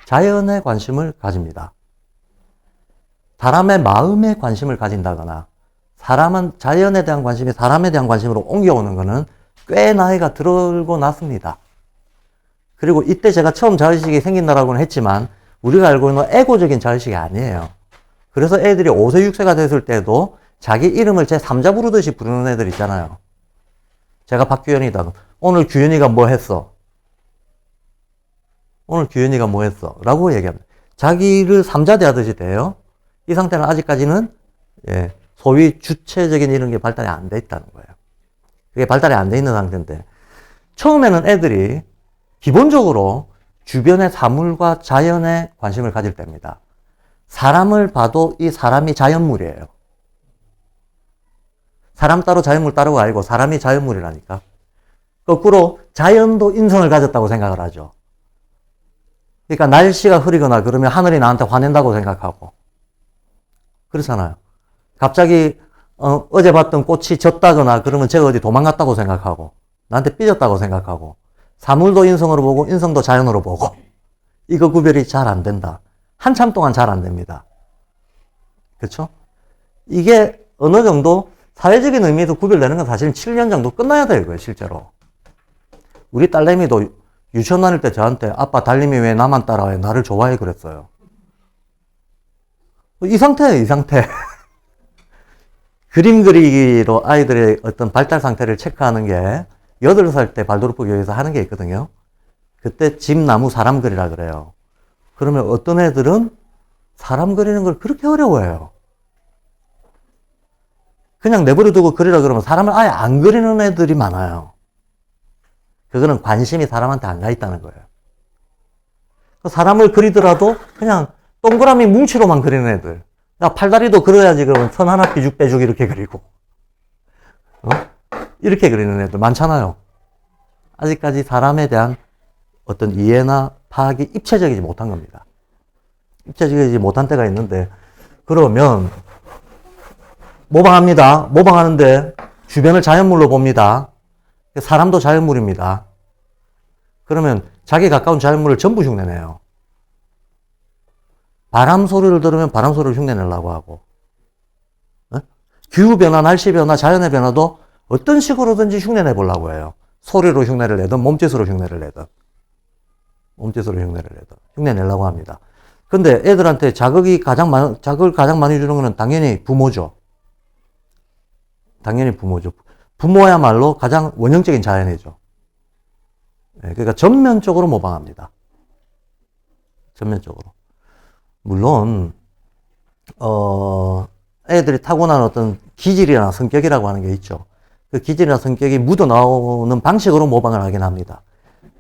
자연에 관심을 가집니다. 사람의 마음에 관심을 가진다거나 사람은 자연에 대한 관심이 사람에 대한 관심으로 옮겨오는 것은 꽤 나이가 들고 났습니다. 그리고 이때 제가 처음 자의식이 생긴다라고는 했지만 우리가 알고 있는 에고적인 자의식이 아니에요. 그래서 애들이 5세, 6세가 됐을 때도 자기 이름을 제 3자 부르듯이 부르는 애들 있잖아요. 제가 박규현이다. 오늘 규현이가 뭐 했어? 오늘 규현이가 뭐 했어? 라고 얘기합니다. 자기를 3자 대하듯이 돼요. 이 상태는 아직까지는 소위 주체적인 이런 게 발달이 안 돼 있다는 거예요. 그게 발달이 안 돼 있는 상태인데 처음에는 애들이 기본적으로 주변의 사물과 자연에 관심을 가질 때입니다. 사람을 봐도 이 사람이 자연물이에요. 사람 따로 자연물 따로가 아니고 사람이 자연물이라니까. 거꾸로 자연도 인성을 가졌다고 생각을 하죠. 그러니까 날씨가 흐리거나 그러면 하늘이 나한테 화낸다고 생각하고 그렇잖아요. 갑자기 어제 봤던 꽃이 졌다거나 그러면 제가 어디 도망갔다고 생각하고 나한테 삐졌다고 생각하고 사물도 인성으로 보고 인성도 자연으로 보고 이거 구별이 잘 안 된다. 한참 동안 잘 안 됩니다. 그렇죠? 이게 어느 정도 사회적인 의미에서 구별되는 건 사실은 7년 정도 끝나야 돼요, 이거예요, 실제로. 우리 딸내미도 유치원 다닐 때 저한테 아빠 달님이 왜 나만 따라와요? 나를 좋아해? 그랬어요. 이 상태예요, 이 상태. 그림 그리기로 아이들의 어떤 발달 상태를 체크하는 게 8살 때 발도르프 교회에서 하는 게 있거든요. 그때 집, 나무, 사람 그리라 그래요. 그러면 어떤 애들은 사람 그리는 걸 그렇게 어려워해요. 그냥 내버려 두고 그리라 그러면 사람을 아예 안 그리는 애들이 많아요. 그거는 관심이 사람한테 안 가 있다는 거예요. 사람을 그리더라도 그냥 동그라미 뭉치로만 그리는 애들. 나 팔다리도 그려야지 그러면 선 하나 삐죽 빼죽 이렇게 그리고 이렇게 그리는 애들 많잖아요. 아직까지 사람에 대한 어떤 이해나 파악이 입체적이지 못한 겁니다. 입체적이지 못한 때가 있는데 그러면 모방합니다. 모방하는데 주변을 자연물로 봅니다. 사람도 자연물입니다. 그러면 자기 가까운 자연물을 전부 흉내내요. 바람 소리를 들으면 바람 소리를 흉내내려고 하고 기후변화, 날씨변화, 자연의 변화도 어떤 식으로든지 흉내내 보려고 해요. 소리로 흉내를 내든 몸짓으로 흉내를 내든 몸짓으로 흉내를 내든 흉내내려고 합니다. 근데 애들한테 자극을 가장 많이 주는 것은 당연히 부모죠. 당연히 부모죠. 부모야말로 가장 원형적인 자연이죠. 그러니까 전면적으로 모방합니다. 전면적으로. 물론 애들이 타고난 어떤 기질이나 성격이라고 하는 게 있죠. 그 기질이나 성격이 묻어나오는 방식으로 모방을 하긴 합니다.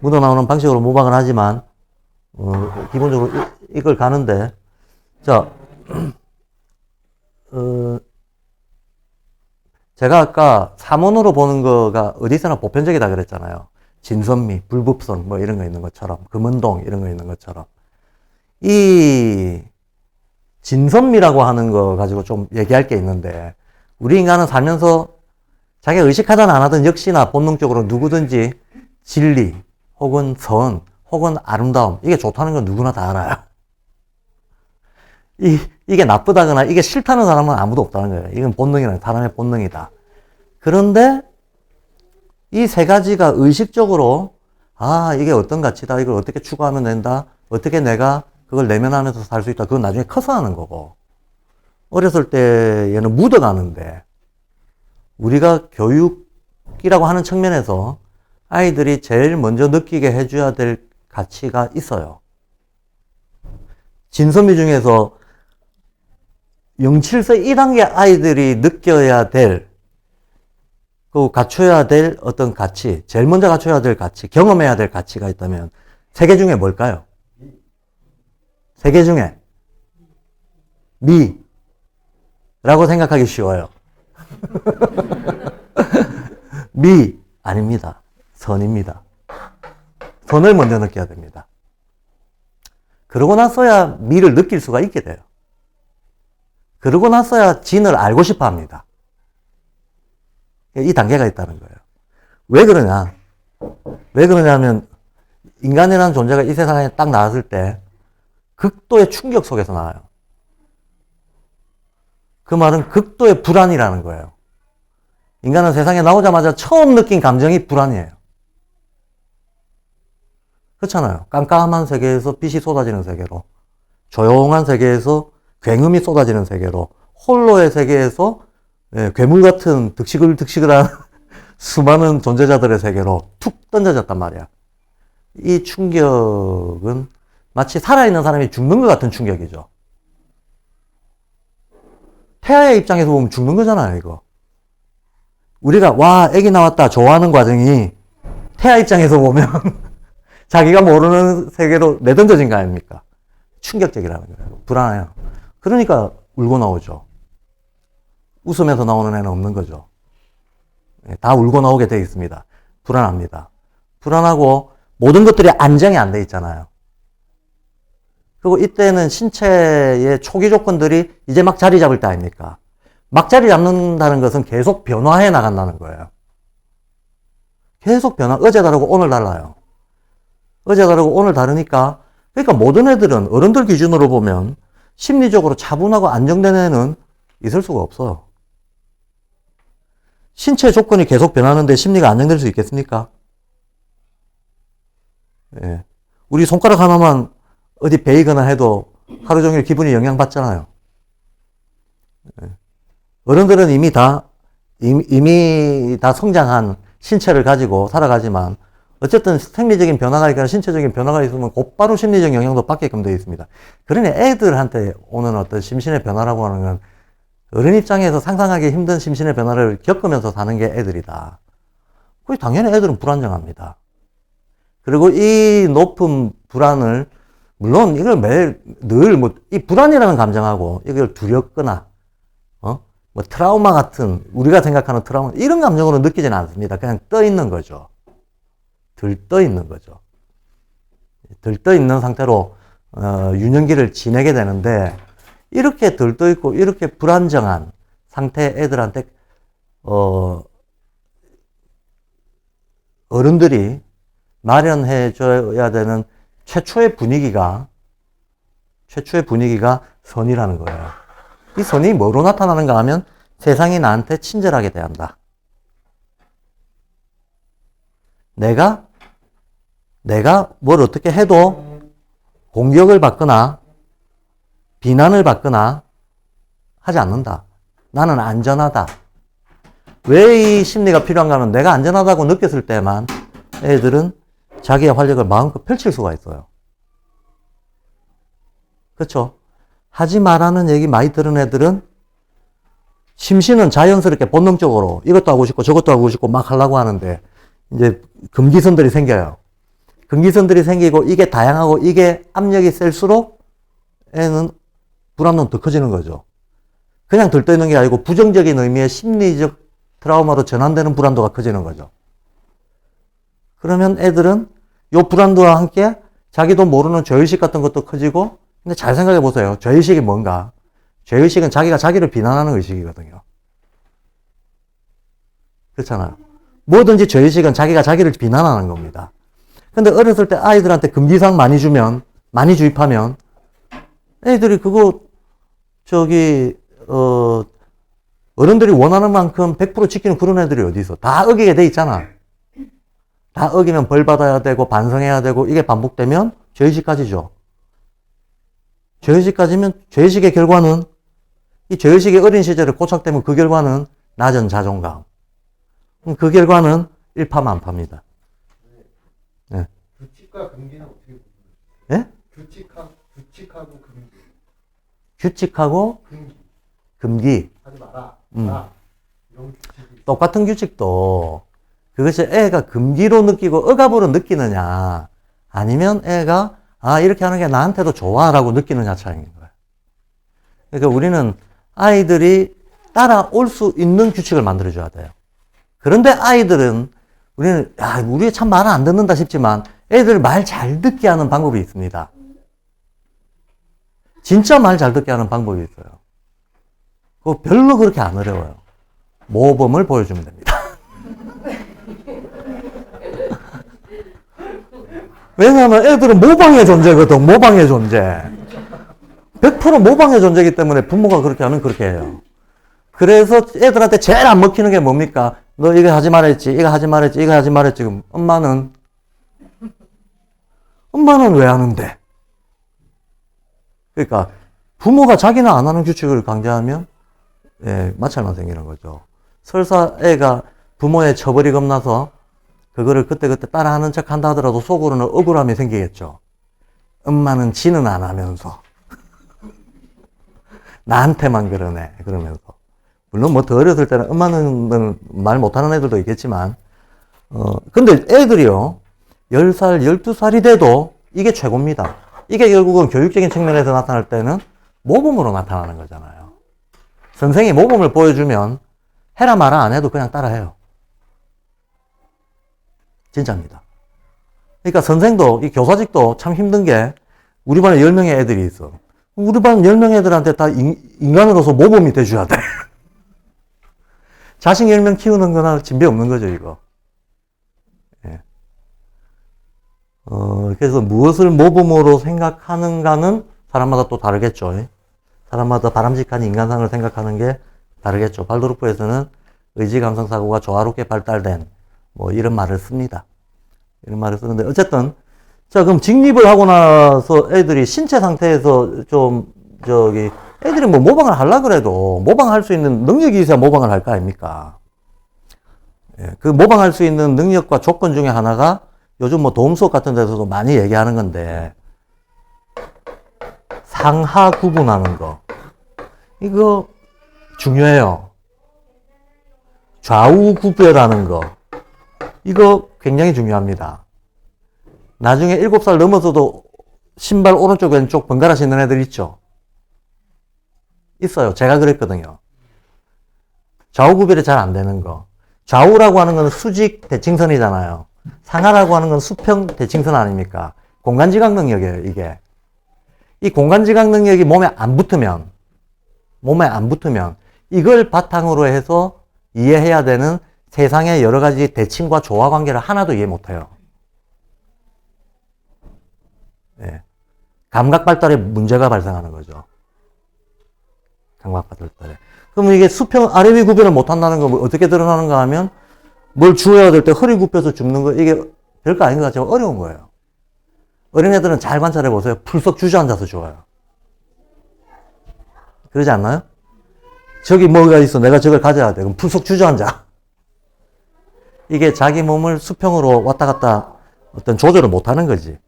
묻어나오는 방식으로 모방을 하지만 기본적으로 이걸 가는데 자 제가 아까 삼원으로 보는 거가 어디서나 보편적이다 그랬잖아요. 진선미, 불법선 뭐 이런 거 있는 것처럼 금은동 이런 거 있는 것처럼 이 진선미라고 하는 거 가지고 좀 얘기할 게 있는데 우리 인간은 살면서 자기가 의식하든 안 하든 역시나 본능적으로 누구든지 진리 혹은 선 혹은 아름다움 이게 좋다는 건 누구나 다 알아요. 이게 나쁘다거나 이게 싫다는 사람은 아무도 없다는 거예요. 이건 본능이라는 사람의 본능이다. 그런데 이 세 가지가 의식적으로 이게 어떤 가치다. 이걸 어떻게 추구하면 된다. 어떻게 내가 그걸 내면하면서 살 수 있다. 그건 나중에 커서 하는 거고 어렸을 때에는 묻어가는데 우리가 교육이라고 하는 측면에서 아이들이 제일 먼저 느끼게 해줘야 될 가치가 있어요. 진선미 중에서 0-7세 1단계 아이들이 느껴야 될, 갖춰야 될 어떤 가치, 제일 먼저 갖춰야 될 가치, 경험해야 될 가치가 있다면 3개 중에 뭘까요? 3개 중에 미라고 생각하기 쉬워요. 미 아닙니다. 선입니다. 선을 먼저 느껴야 됩니다. 그러고 나서야 미를 느낄 수가 있게 돼요. 그러고 나서야 진을 알고 싶어 합니다. 이 단계가 있다는 거예요. 왜 그러냐? 왜 그러냐면, 인간이라는 존재가 이 세상에 딱 나왔을 때, 극도의 충격 속에서 나와요. 그 말은 극도의 불안이라는 거예요. 인간은 세상에 나오자마자 처음 느낀 감정이 불안이에요. 그렇잖아요. 깜깜한 세계에서 빛이 쏟아지는 세계로, 조용한 세계에서 굉음이 쏟아지는 세계로, 홀로의 세계에서 괴물 같은 득시글득시글한 수많은 존재자들의 세계로 툭 던져졌단 말이야. 이 충격은 마치 살아있는 사람이 죽는 것 같은 충격이죠. 태아의 입장에서 보면 죽는 거잖아요, 이거. 우리가, 와, 애기 나왔다, 좋아하는 과정이 태아 입장에서 보면 자기가 모르는 세계로 내던져진 거 아닙니까? 충격적이라는 거예요. 불안해요. 그러니까 울고 나오죠. 웃으면서 나오는 애는 없는 거죠. 다 울고 나오게 되어 있습니다. 불안합니다. 불안하고 모든 것들이 안정이 안 돼 있잖아요. 그리고 이때는 신체의 초기 조건들이 이제 막 자리 잡을 때 아닙니까? 막 자리 잡는다는 것은 계속 변화해 나간다는 거예요. 계속 변화, 어제 다르고 오늘 달라요. 어제 다르고 오늘 다르니까, 그러니까 모든 애들은 어른들 기준으로 보면 심리적으로 차분하고 안정된 애는 있을 수가 없어요. 신체 조건이 계속 변하는데 심리가 안정될 수 있겠습니까? 예. 우리 손가락 하나만 어디 베이거나 해도 하루 종일 기분이 영향받잖아요. 예. 어른들은 이미 다 성장한 신체를 가지고 살아가지만 어쨌든 생리적인 변화가 있거나 신체적인 변화가 있으면 곧바로 심리적 영향도 받게끔 되어 있습니다. 그러니 애들한테 오는 어떤 심신의 변화라고 하는 건 어른 입장에서 상상하기 힘든 심신의 변화를 겪으면서 사는 게 애들이다. 그게 당연히 애들은 불안정합니다. 그리고 이 높은 불안을, 물론 이걸 늘 이 불안이라는 감정하고 이걸 두렵거나, 트라우마 같은, 우리가 생각하는 트라우마, 이런 감정으로 느끼지는 않습니다. 그냥 떠 있는 거죠. 들떠 있는 거죠. 들떠 있는 상태로, 유년기를 지내게 되는데, 이렇게 들떠 있고, 이렇게 불안정한 상태의 애들한테, 어른들이 마련해 줘야 되는 최초의 분위기가 선이라는 거예요. 이 선이 뭐로 나타나는가 하면 세상이 나한테 친절하게 대한다. 내가 뭘 어떻게 해도 공격을 받거나 비난을 받거나 하지 않는다. 나는 안전하다. 왜 이 심리가 필요한가 하면 내가 안전하다고 느꼈을 때만 애들은 자기의 활력을 마음껏 펼칠 수가 있어요. 그렇죠? 하지 말라는 얘기 많이 들은 애들은 심신은 자연스럽게 본능적으로 이것도 하고 싶고 저것도 하고 싶고 막 하려고 하는데 이제 금기선들이 생겨요. 금기선들이 생기고 이게 다양하고 이게 압력이 셀수록 애는 불안은 더 커지는 거죠. 그냥 들떠 있는 게 아니고 부정적인 의미의 심리적 트라우마로 전환되는 불안도가 커지는 거죠. 그러면 애들은 요 불안도와 함께 자기도 모르는 죄의식 같은 것도 커지고, 근데 잘 생각해 보세요. 죄의식이 뭔가? 죄의식은 자기가 자기를 비난하는 의식이거든요. 그렇잖아요. 뭐든지 죄의식은 자기가 자기를 비난하는 겁니다. 근데 어렸을 때 아이들한테 금기상 많이 주면, 많이 주입하면, 애들이 그거, 어른들이 원하는 만큼 100% 지키는 그런 애들이 어디 있어? 다 어기게 돼 있잖아. 다 어기면 벌 받아야 되고, 반성해야 되고, 이게 반복되면 죄의식까지죠. 죄의식까지면, 죄의식의 결과는, 이 죄의식의 어린 시절에 고착되면 그 결과는 낮은 자존감. 그 결과는 일파만파입니다. 네. 규칙과 금기는 어떻게 구분해요? 예? 규칙하고 금기. 규칙하고 금기. 하지 마라. 이런 규칙이. 똑같은 규칙도 그것이 애가 금기로 느끼고 억압으로 느끼느냐, 아니면 애가 이렇게 하는 게 나한테도 좋아라고 느끼느냐 차이인 거예요. 그러니까 우리는 아이들이 따라올 수 있는 규칙을 만들어줘야 돼요. 그런데 아이들은 우리는 우리 참 말을 안 듣는다 싶지만 애들 말 잘 듣게 하는 방법이 있습니다. 진짜 말 잘 듣게 하는 방법이 있어요. 그거 별로 그렇게 안 어려워요. 모범을 보여주면 됩니다. 왜냐하면 애들은 모방의 존재거든, 모방의 존재. 100% 모방의 존재이기 때문에 부모가 그렇게 하면 그렇게 해요. 그래서 애들한테 제일 안 먹히는 게 뭡니까? 너 이거 하지 말았지, 이거 하지 말았지, 이거 하지 말았지. 그럼 엄마는 왜 하는데? 그러니까 부모가 자기는 안 하는 규칙을 강제하면 예, 마찰만 생기는 거죠. 설사 애가 부모의 처벌이 겁나서 그거를 그때그때 따라하는 척 한다 하더라도 속으로는 억울함이 생기겠죠. 엄마는 지는 안 하면서 나한테만 그러네 그러면서. 물론 뭐 더 어렸을 때는 엄마는 말 못하는 애들도 있겠지만 근데 애들이요 10살 12살이 돼도 이게 최고입니다. 이게 결국은 교육적인 측면에서 나타날 때는 모범으로 나타나는 거잖아요. 선생이 모범을 보여주면 해라 마라 안 해도 그냥 따라해요. 진짜입니다. 그러니까 선생도 이 교사직도 참 힘든 게 우리 반에 10명의 애들이 있어. 우리 반 10명 애들한테 다 인간으로서 모범이 돼줘야 돼. 자식 10명 키우는 거나 진배 없는 거죠, 이거. 예. 그래서 무엇을 모범으로 생각하는가는 사람마다 또 다르겠죠. 사람마다 바람직한 인간상을 생각하는 게 다르겠죠. 발도르프에서는 의지 감성 사고가 조화롭게 발달된 뭐 이런 말을 씁니다. 이런 말을 쓰는데 어쨌든 자 그럼 직립을 하고 나서 애들이 신체 상태에서 좀 애들이 뭐 모방을 하려고 그래도 모방할 수 있는 능력이 있어야 모방을 할 거 아닙니까? 예, 그 모방할 수 있는 능력과 조건 중에 하나가 요즘 뭐 도움 수업 같은 데서도 많이 얘기하는 건데 상하 구분하는 거 이거 중요해요. 좌우 구별하는 거 이거 굉장히 중요합니다. 나중에 7살 넘어서도 신발 오른쪽 왼쪽 번갈아 신는 애들 있죠? 있어요. 제가 그랬거든요. 좌우 구별이 잘 안 되는 거. 좌우라고 하는 건 수직 대칭선이잖아요. 상하라고 하는 건 수평 대칭선 아닙니까? 공간지각 능력이에요, 이게. 이 공간지각 능력이 몸에 안 붙으면 이걸 바탕으로 해서 이해해야 되는 세상의 여러 가지 대칭과 조화 관계를 하나도 이해 못 해요. 예. 감각 발달에 문제가 발생하는 거죠. 감각 발달에. 그러면 이게 수평 아래 위 구별을 못 한다는 건 어떻게 드러나는가 하면 뭘 주어야 될 때 허리 굽혀서 줍는 거 이게 별거 아닌 것 같지만 어려운 거예요. 어린애들은 잘 관찰해 보세요. 풀썩 주저앉아서 좋아요. 그러지 않나요? 저기 뭐가 있어. 내가 저걸 가져야 돼. 그럼 풀썩 주저앉아. 이게 자기 몸을 수평으로 왔다 갔다 어떤 조절을 못 하는 거지.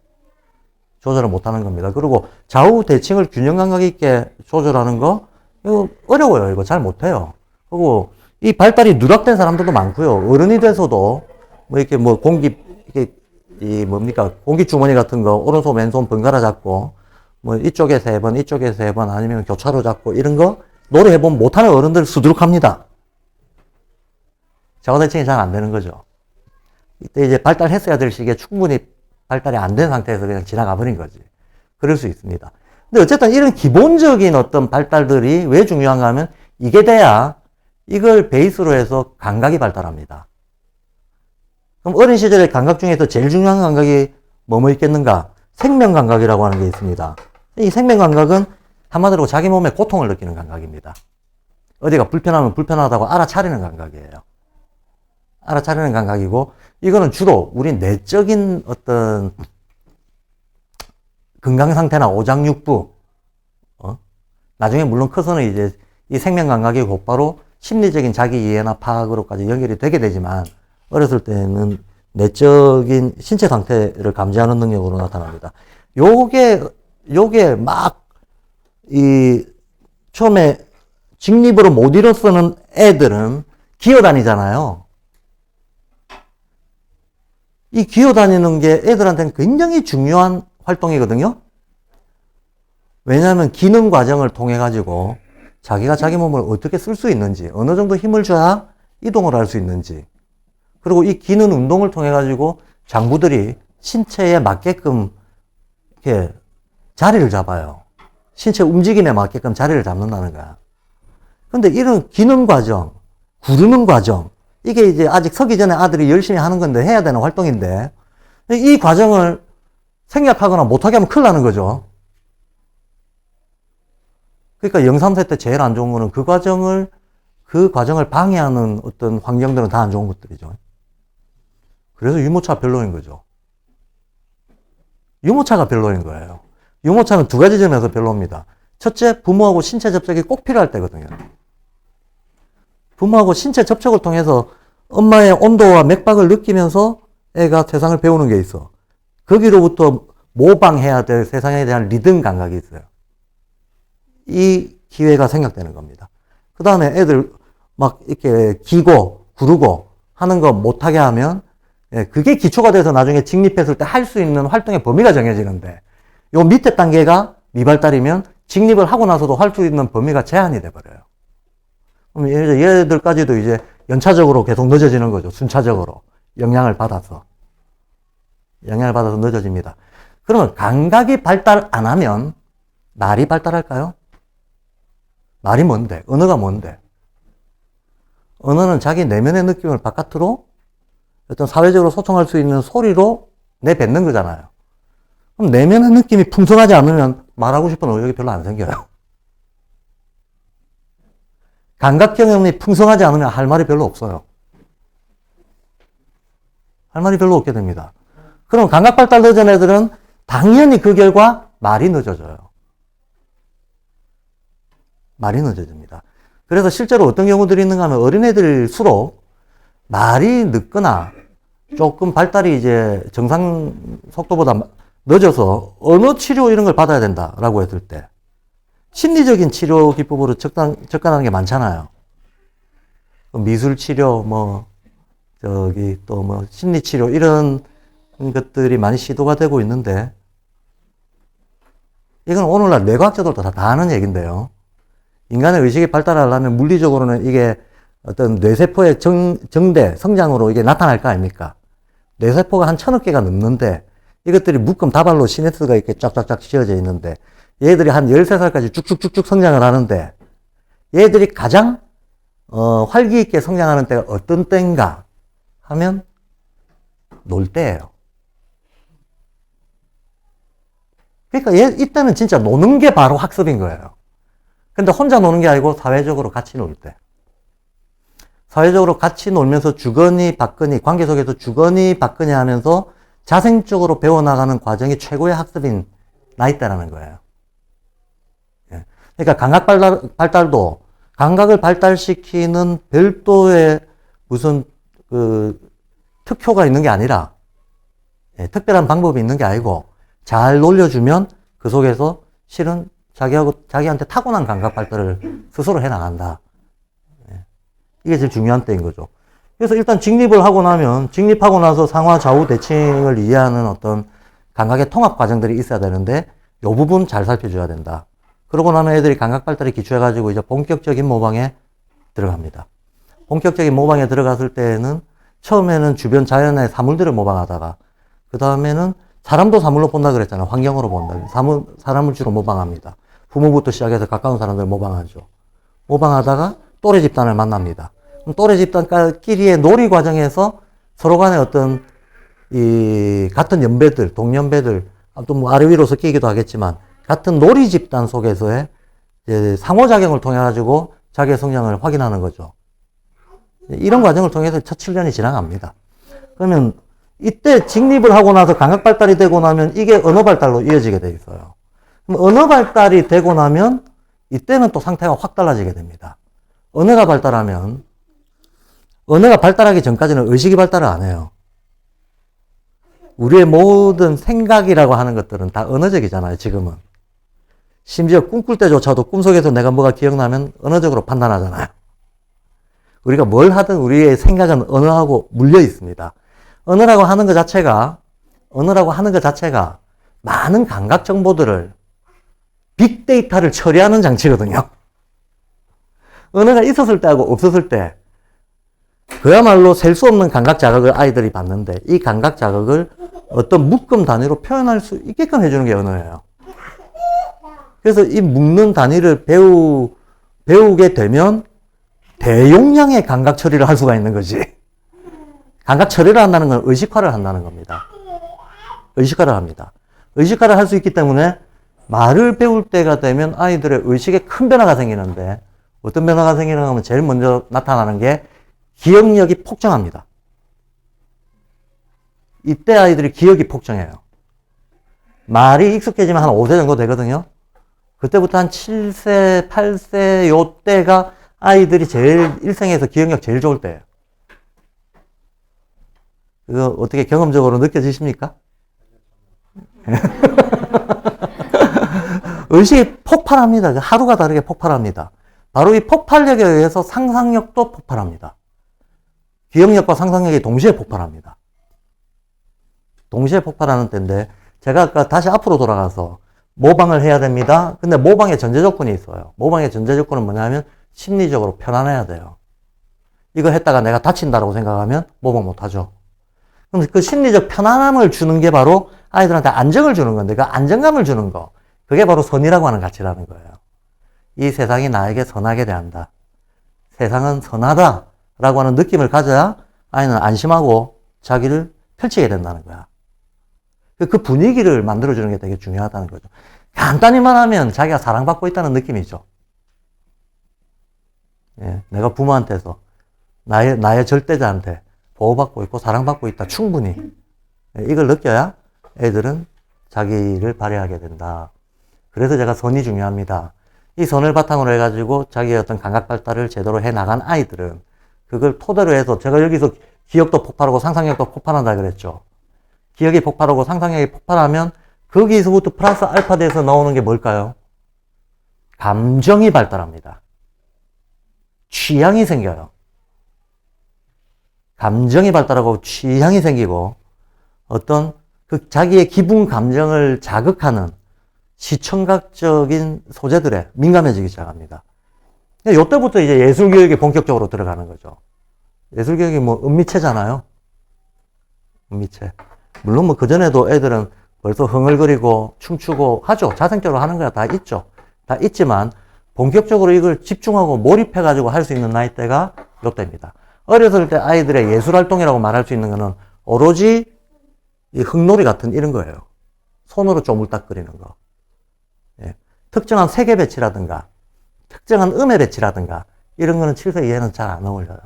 조절을 못 하는 겁니다. 그리고 좌우 대칭을 균형 감각 있게 조절하는 거, 이거 어려워요. 이거 잘 못 해요. 그리고 이 발달이 누락된 사람들도 많고요. 어른이 돼서도 뭐 이렇게 뭐 공기 주머니 같은 거 오른손 왼손 번갈아 잡고 뭐 이쪽에 3번, 이쪽에 3번 아니면 교차로 잡고 이런 거 노래해보면 못하는 어른들 수두룩합니다. 좌우 대칭이 잘 안 되는 거죠. 이때 이제 발달했어야 될 시기에 충분히 발달이 안 된 상태에서 그냥 지나가 버린 거지. 그럴 수 있습니다. 근데 어쨌든 이런 기본적인 어떤 발달들이 왜 중요한가 하면 이게 돼야 이걸 베이스로 해서 감각이 발달합니다. 그럼 어린 시절의 감각 중에서 제일 중요한 감각이 뭐뭐 있겠는가? 생명감각이라고 하는 게 있습니다. 이 생명감각은 한마디로 자기 몸에 고통을 느끼는 감각입니다. 어디가 불편하면 불편하다고 알아차리는 감각이에요. 알아차리는 감각이고 이거는 주로 우리 내적인 어떤 건강 상태나 오장육부 나중에 물론 커서는 이제 이 생명 감각이 곧바로 심리적인 자기 이해나 파악으로까지 연결이 되게 되지만 어렸을 때는 내적인 신체 상태를 감지하는 능력으로 나타납니다. 요게 막 처음에 직립으로 못 일어서는 애들은 기어다니잖아요. 이 기어다니는 게 애들한테는 굉장히 중요한 활동이거든요. 왜냐하면 기능 과정을 통해 가지고 자기가 자기 몸을 어떻게 쓸 수 있는지, 어느 정도 힘을 줘야 이동을 할 수 있는지, 그리고 이 기능 운동을 통해 가지고 장부들이 신체에 맞게끔 이렇게 자리를 잡아요. 신체 움직임에 맞게끔 자리를 잡는다는 거야. 근데 이런 기능 과정, 구르는 과정, 이게 이제 아직 서기 전에 아들이 열심히 하는 건데 해야 되는 활동인데, 이 과정을 생략하거나 못하게 하면 큰일 나는 거죠. 그러니까 영삼세 때 제일 안 좋은 거는 그 과정을 방해하는 어떤 환경들은 다 안 좋은 것들이죠. 그래서 유모차 별로인 거죠. 유모차가 별로인 거예요. 유모차는 두 가지 점에서 별로입니다. 첫째, 부모하고 신체 접촉이 꼭 필요할 때거든요. 부모하고 신체 접촉을 통해서 엄마의 온도와 맥박을 느끼면서 애가 세상을 배우는 게 있어. 거기로부터 모방해야 될 세상에 대한 리듬 감각이 있어요. 이 기회가 생략되는 겁니다. 그 다음에 애들 막 이렇게 기고, 구르고 하는 거 못하게 하면, 그게 기초가 돼서 나중에 직립했을 때 할 수 있는 활동의 범위가 정해지는데, 요 밑에 단계가 미발달이면 직립을 하고 나서도 할 수 있는 범위가 제한이 돼버려요. 그럼 얘들까지도 이제 연차적으로 계속 늦어지는 거죠. 순차적으로. 영향을 받아서 늦어집니다. 그러면 감각이 발달 안 하면 말이 발달할까요? 말이 뭔데? 언어가 뭔데? 언어는 자기 내면의 느낌을 바깥으로 어떤 사회적으로 소통할 수 있는 소리로 내뱉는 거잖아요. 그럼 내면의 느낌이 풍성하지 않으면 말하고 싶은 의욕이 별로 안 생겨요. 감각 경험이 풍성하지 않으면 할 말이 별로 없어요. 할 말이 별로 없게 됩니다. 그럼 감각 발달 늦은 애들은 당연히 그 결과 말이 늦어져요. 말이 늦어집니다. 그래서 실제로 어떤 경우들이 있는가 하면 어린애들일수록 말이 늦거나 조금 발달이 이제 정상 속도보다 늦어서 언어 치료 이런 걸 받아야 된다라고 했을 때 심리적인 치료 기법으로 접근하는 게 많잖아요. 미술 치료, 심리 치료 이런 것들이 많이 시도가 되고 있는데 이건 오늘날 뇌과학자들도 다 아는 얘기인데요. 인간의 의식이 발달하려면 물리적으로는 이게 어떤 뇌세포의 정대, 성장으로 이게 나타날 거 아닙니까? 뇌세포가 한 1000억 개가 넘는데 이것들이 묶음 다발로 시냅스가 이렇게 쫙쫙쫙 씌워져 있는데 얘들이 한 13살까지 쭉쭉쭉쭉 성장을 하는데 얘들이 가장 활기 있게 성장하는 때가 어떤 때인가 하면 놀 때예요. 그러니까 이때는 진짜 노는 게 바로 학습인 거예요. 근데 혼자 노는 게 아니고 사회적으로 같이 놀 때. 사회적으로 같이 놀면서 주거니 받거니, 관계 속에서 주거니 받거니 하면서 자생적으로 배워나가는 과정이 최고의 학습인 나이대라는 거예요. 그러니까 감각 발달도 감각을 발달시키는 별도의 무슨 특효가 있는 게 아니라 특별한 방법이 있는 게 아니고 잘 놀려주면 그 속에서 실은 자기한테 타고난 감각 발달을 스스로 해나간다. 이게 제일 중요한 때인 거죠. 그래서 일단 직립하고 나서 상하 좌우 대칭을 이해하는 어떤 감각의 통합 과정들이 있어야 되는데 이 부분 잘 살펴줘야 된다. 그러고 나면 애들이 감각 발달에 기초해가지고 이제 본격적인 모방에 들어갑니다. 본격적인 모방에 들어갔을 때에는 처음에는 주변 자연의 사물들을 모방하다가 그 다음에는 사람도 사물로 본다 그랬잖아요. 환경으로 본다. 사람을 주로 모방합니다. 부모부터 시작해서 가까운 사람들 모방하죠. 모방하다가 또래 집단을 만납니다. 그럼 또래 집단끼리의 놀이 과정에서 서로 간의 어떤 같은 연배들, 동년배들, 또 뭐 아래 위로 섞이기도 하겠지만 같은 놀이 집단 속에서의 상호작용을 통해 가지고 자기의 성장을 확인하는 거죠. 이런 과정을 통해서 첫 7년이 지나갑니다. 그러면 이때 직립을 하고 나서 감각 발달이 되고 나면 이게 언어 발달로 이어지게 돼 있어요. 그럼 언어 발달이 되고 나면 이때는 또 상태가 확 달라지게 됩니다. 언어가 발달하기 전까지는 의식이 발달을 안 해요. 우리의 모든 생각이라고 하는 것들은 다 언어적이잖아요, 지금은. 심지어 꿈꿀 때조차도 꿈속에서 내가 뭐가 기억나면 언어적으로 판단하잖아요. 우리가 뭘 하든 우리의 생각은 언어하고 물려 있습니다. 언어라고 하는 것 자체가 많은 감각 정보들을 빅데이터를 처리하는 장치거든요. 언어가 있었을 때하고 없었을 때 그야말로 셀 수 없는 감각 자극을 아이들이 받는데 이 감각 자극을 어떤 묶음 단위로 표현할 수 있게끔 해주는 게 언어예요. 그래서 이 묶는 단위를 배우게 되면 대용량의 감각 처리를 할 수가 있는 거지. 감각 처리를 한다는 건 의식화를 한다는 겁니다. 의식화를 합니다. 의식화를 할 수 있기 때문에 말을 배울 때가 되면 아이들의 의식에 큰 변화가 생기는데 어떤 변화가 생기는가 하면 제일 먼저 나타나는 게 기억력이 폭증합니다. 이때 아이들이 기억이 폭증해요. 말이 익숙해지면 한 5세 정도 되거든요. 그때부터 한 7세, 8세 요때가 아이들이 제일 일생에서 기억력 제일 좋을 때예요. 그거 어떻게 경험적으로 느껴지십니까? 의식이 폭발합니다. 하루가 다르게 폭발합니다. 바로 이 폭발력에 의해서 상상력도 폭발합니다. 기억력과 상상력이 동시에 폭발합니다. 동시에 폭발하는 때인데 제가 아까 다시 앞으로 돌아가서 모방을 해야 됩니다. 근데 모방의 전제 조건이 있어요. 모방의 전제 조건은 뭐냐면 심리적으로 편안해야 돼요. 이거 했다가 내가 다친다고 생각하면 모방 못하죠. 그럼 그 심리적 편안함을 주는 게 바로 아이들한테 안정을 주는 건데 그 안정감을 주는 거 그게 바로 선이라고 하는 가치라는 거예요. 이 세상이 나에게 선하게 대한다. 세상은 선하다라고 하는 느낌을 가져야 아이는 안심하고 자기를 펼치게 된다는 거야. 그 분위기를 만들어주는 게 되게 중요하다는 거죠. 간단히 말하면 자기가 사랑받고 있다는 느낌이죠. 예, 내가 부모한테서 나의 절대자한테 보호받고 있고 사랑받고 있다. 충분히. 예, 이걸 느껴야 애들은 자기를 발휘하게 된다. 그래서 제가 선이 중요합니다. 이 선을 바탕으로 해가지고 자기의 어떤 감각 발달을 제대로 해 나간 아이들은 그걸 토대로 해서 제가 여기서 기억도 폭발하고 상상력도 폭발한다 그랬죠. 기억이 폭발하고 상상력이 폭발하면 거기서부터 플러스 알파 돼서 나오는 게 뭘까요? 감정이 발달합니다. 취향이 생겨요. 감정이 발달하고 취향이 생기고 어떤 그 자기의 기분 감정을 자극하는 시청각적인 소재들에 민감해지기 시작합니다. 이때부터 이제 예술교육이 본격적으로 들어가는 거죠. 예술교육이 뭐 은미체잖아요. 은미체. 물론 뭐 그전에도 애들은 벌써 흥얼거리고 춤추고 하죠. 자생적으로 하는 거야 다 있죠. 다 있지만 본격적으로 이걸 집중하고 몰입해가지고 할 수 있는 나이대가 이때입니다. 어렸을 때 아이들의 예술활동이라고 말할 수 있는 거는 오로지 이 흙놀이 같은 이런 거예요. 손으로 쪼물딱거리는 거. 예. 특정한 색의 배치라든가 특정한 음의 배치라든가 이런 거는 7세 이하는 잘 안 어울려요.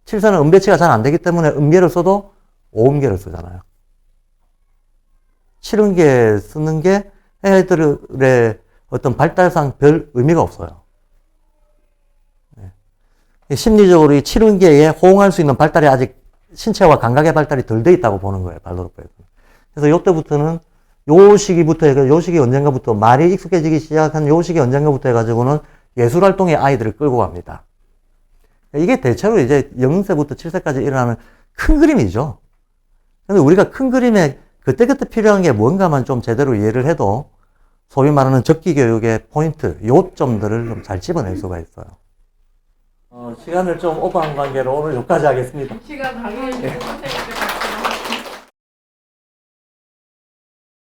7세는 음 배치가 잘 안 되기 때문에 음계를 써도 오음계를 쓰잖아요. 7음계 쓰는 게 애들의 어떤 발달상 별 의미가 없어요. 예. 심리적으로 이 7음계에 호응할 수 있는 발달이 아직 신체와 감각의 발달이 덜 돼 있다고 보는 거예요. 발로르프에서. 그래서 요때부터는 요 시기부터 요 시기 언젠가부터 말이 익숙해지기 시작한 요 시기 언젠가부터 해가지고는 예술활동에 아이들을 끌고 갑니다. 이게 대체로 이제 0세부터 7세까지 일어나는 큰 그림이죠. 근데 우리가 큰 그림에 그때그때 필요한 게 뭔가만 좀 제대로 이해를 해도 소위 말하는 적기 교육의 포인트, 요점들을 좀 잘 집어낼 수가 있어요. 시간을 좀 오버한 관계로 오늘 여기까지 하겠습니다. 시간 당연히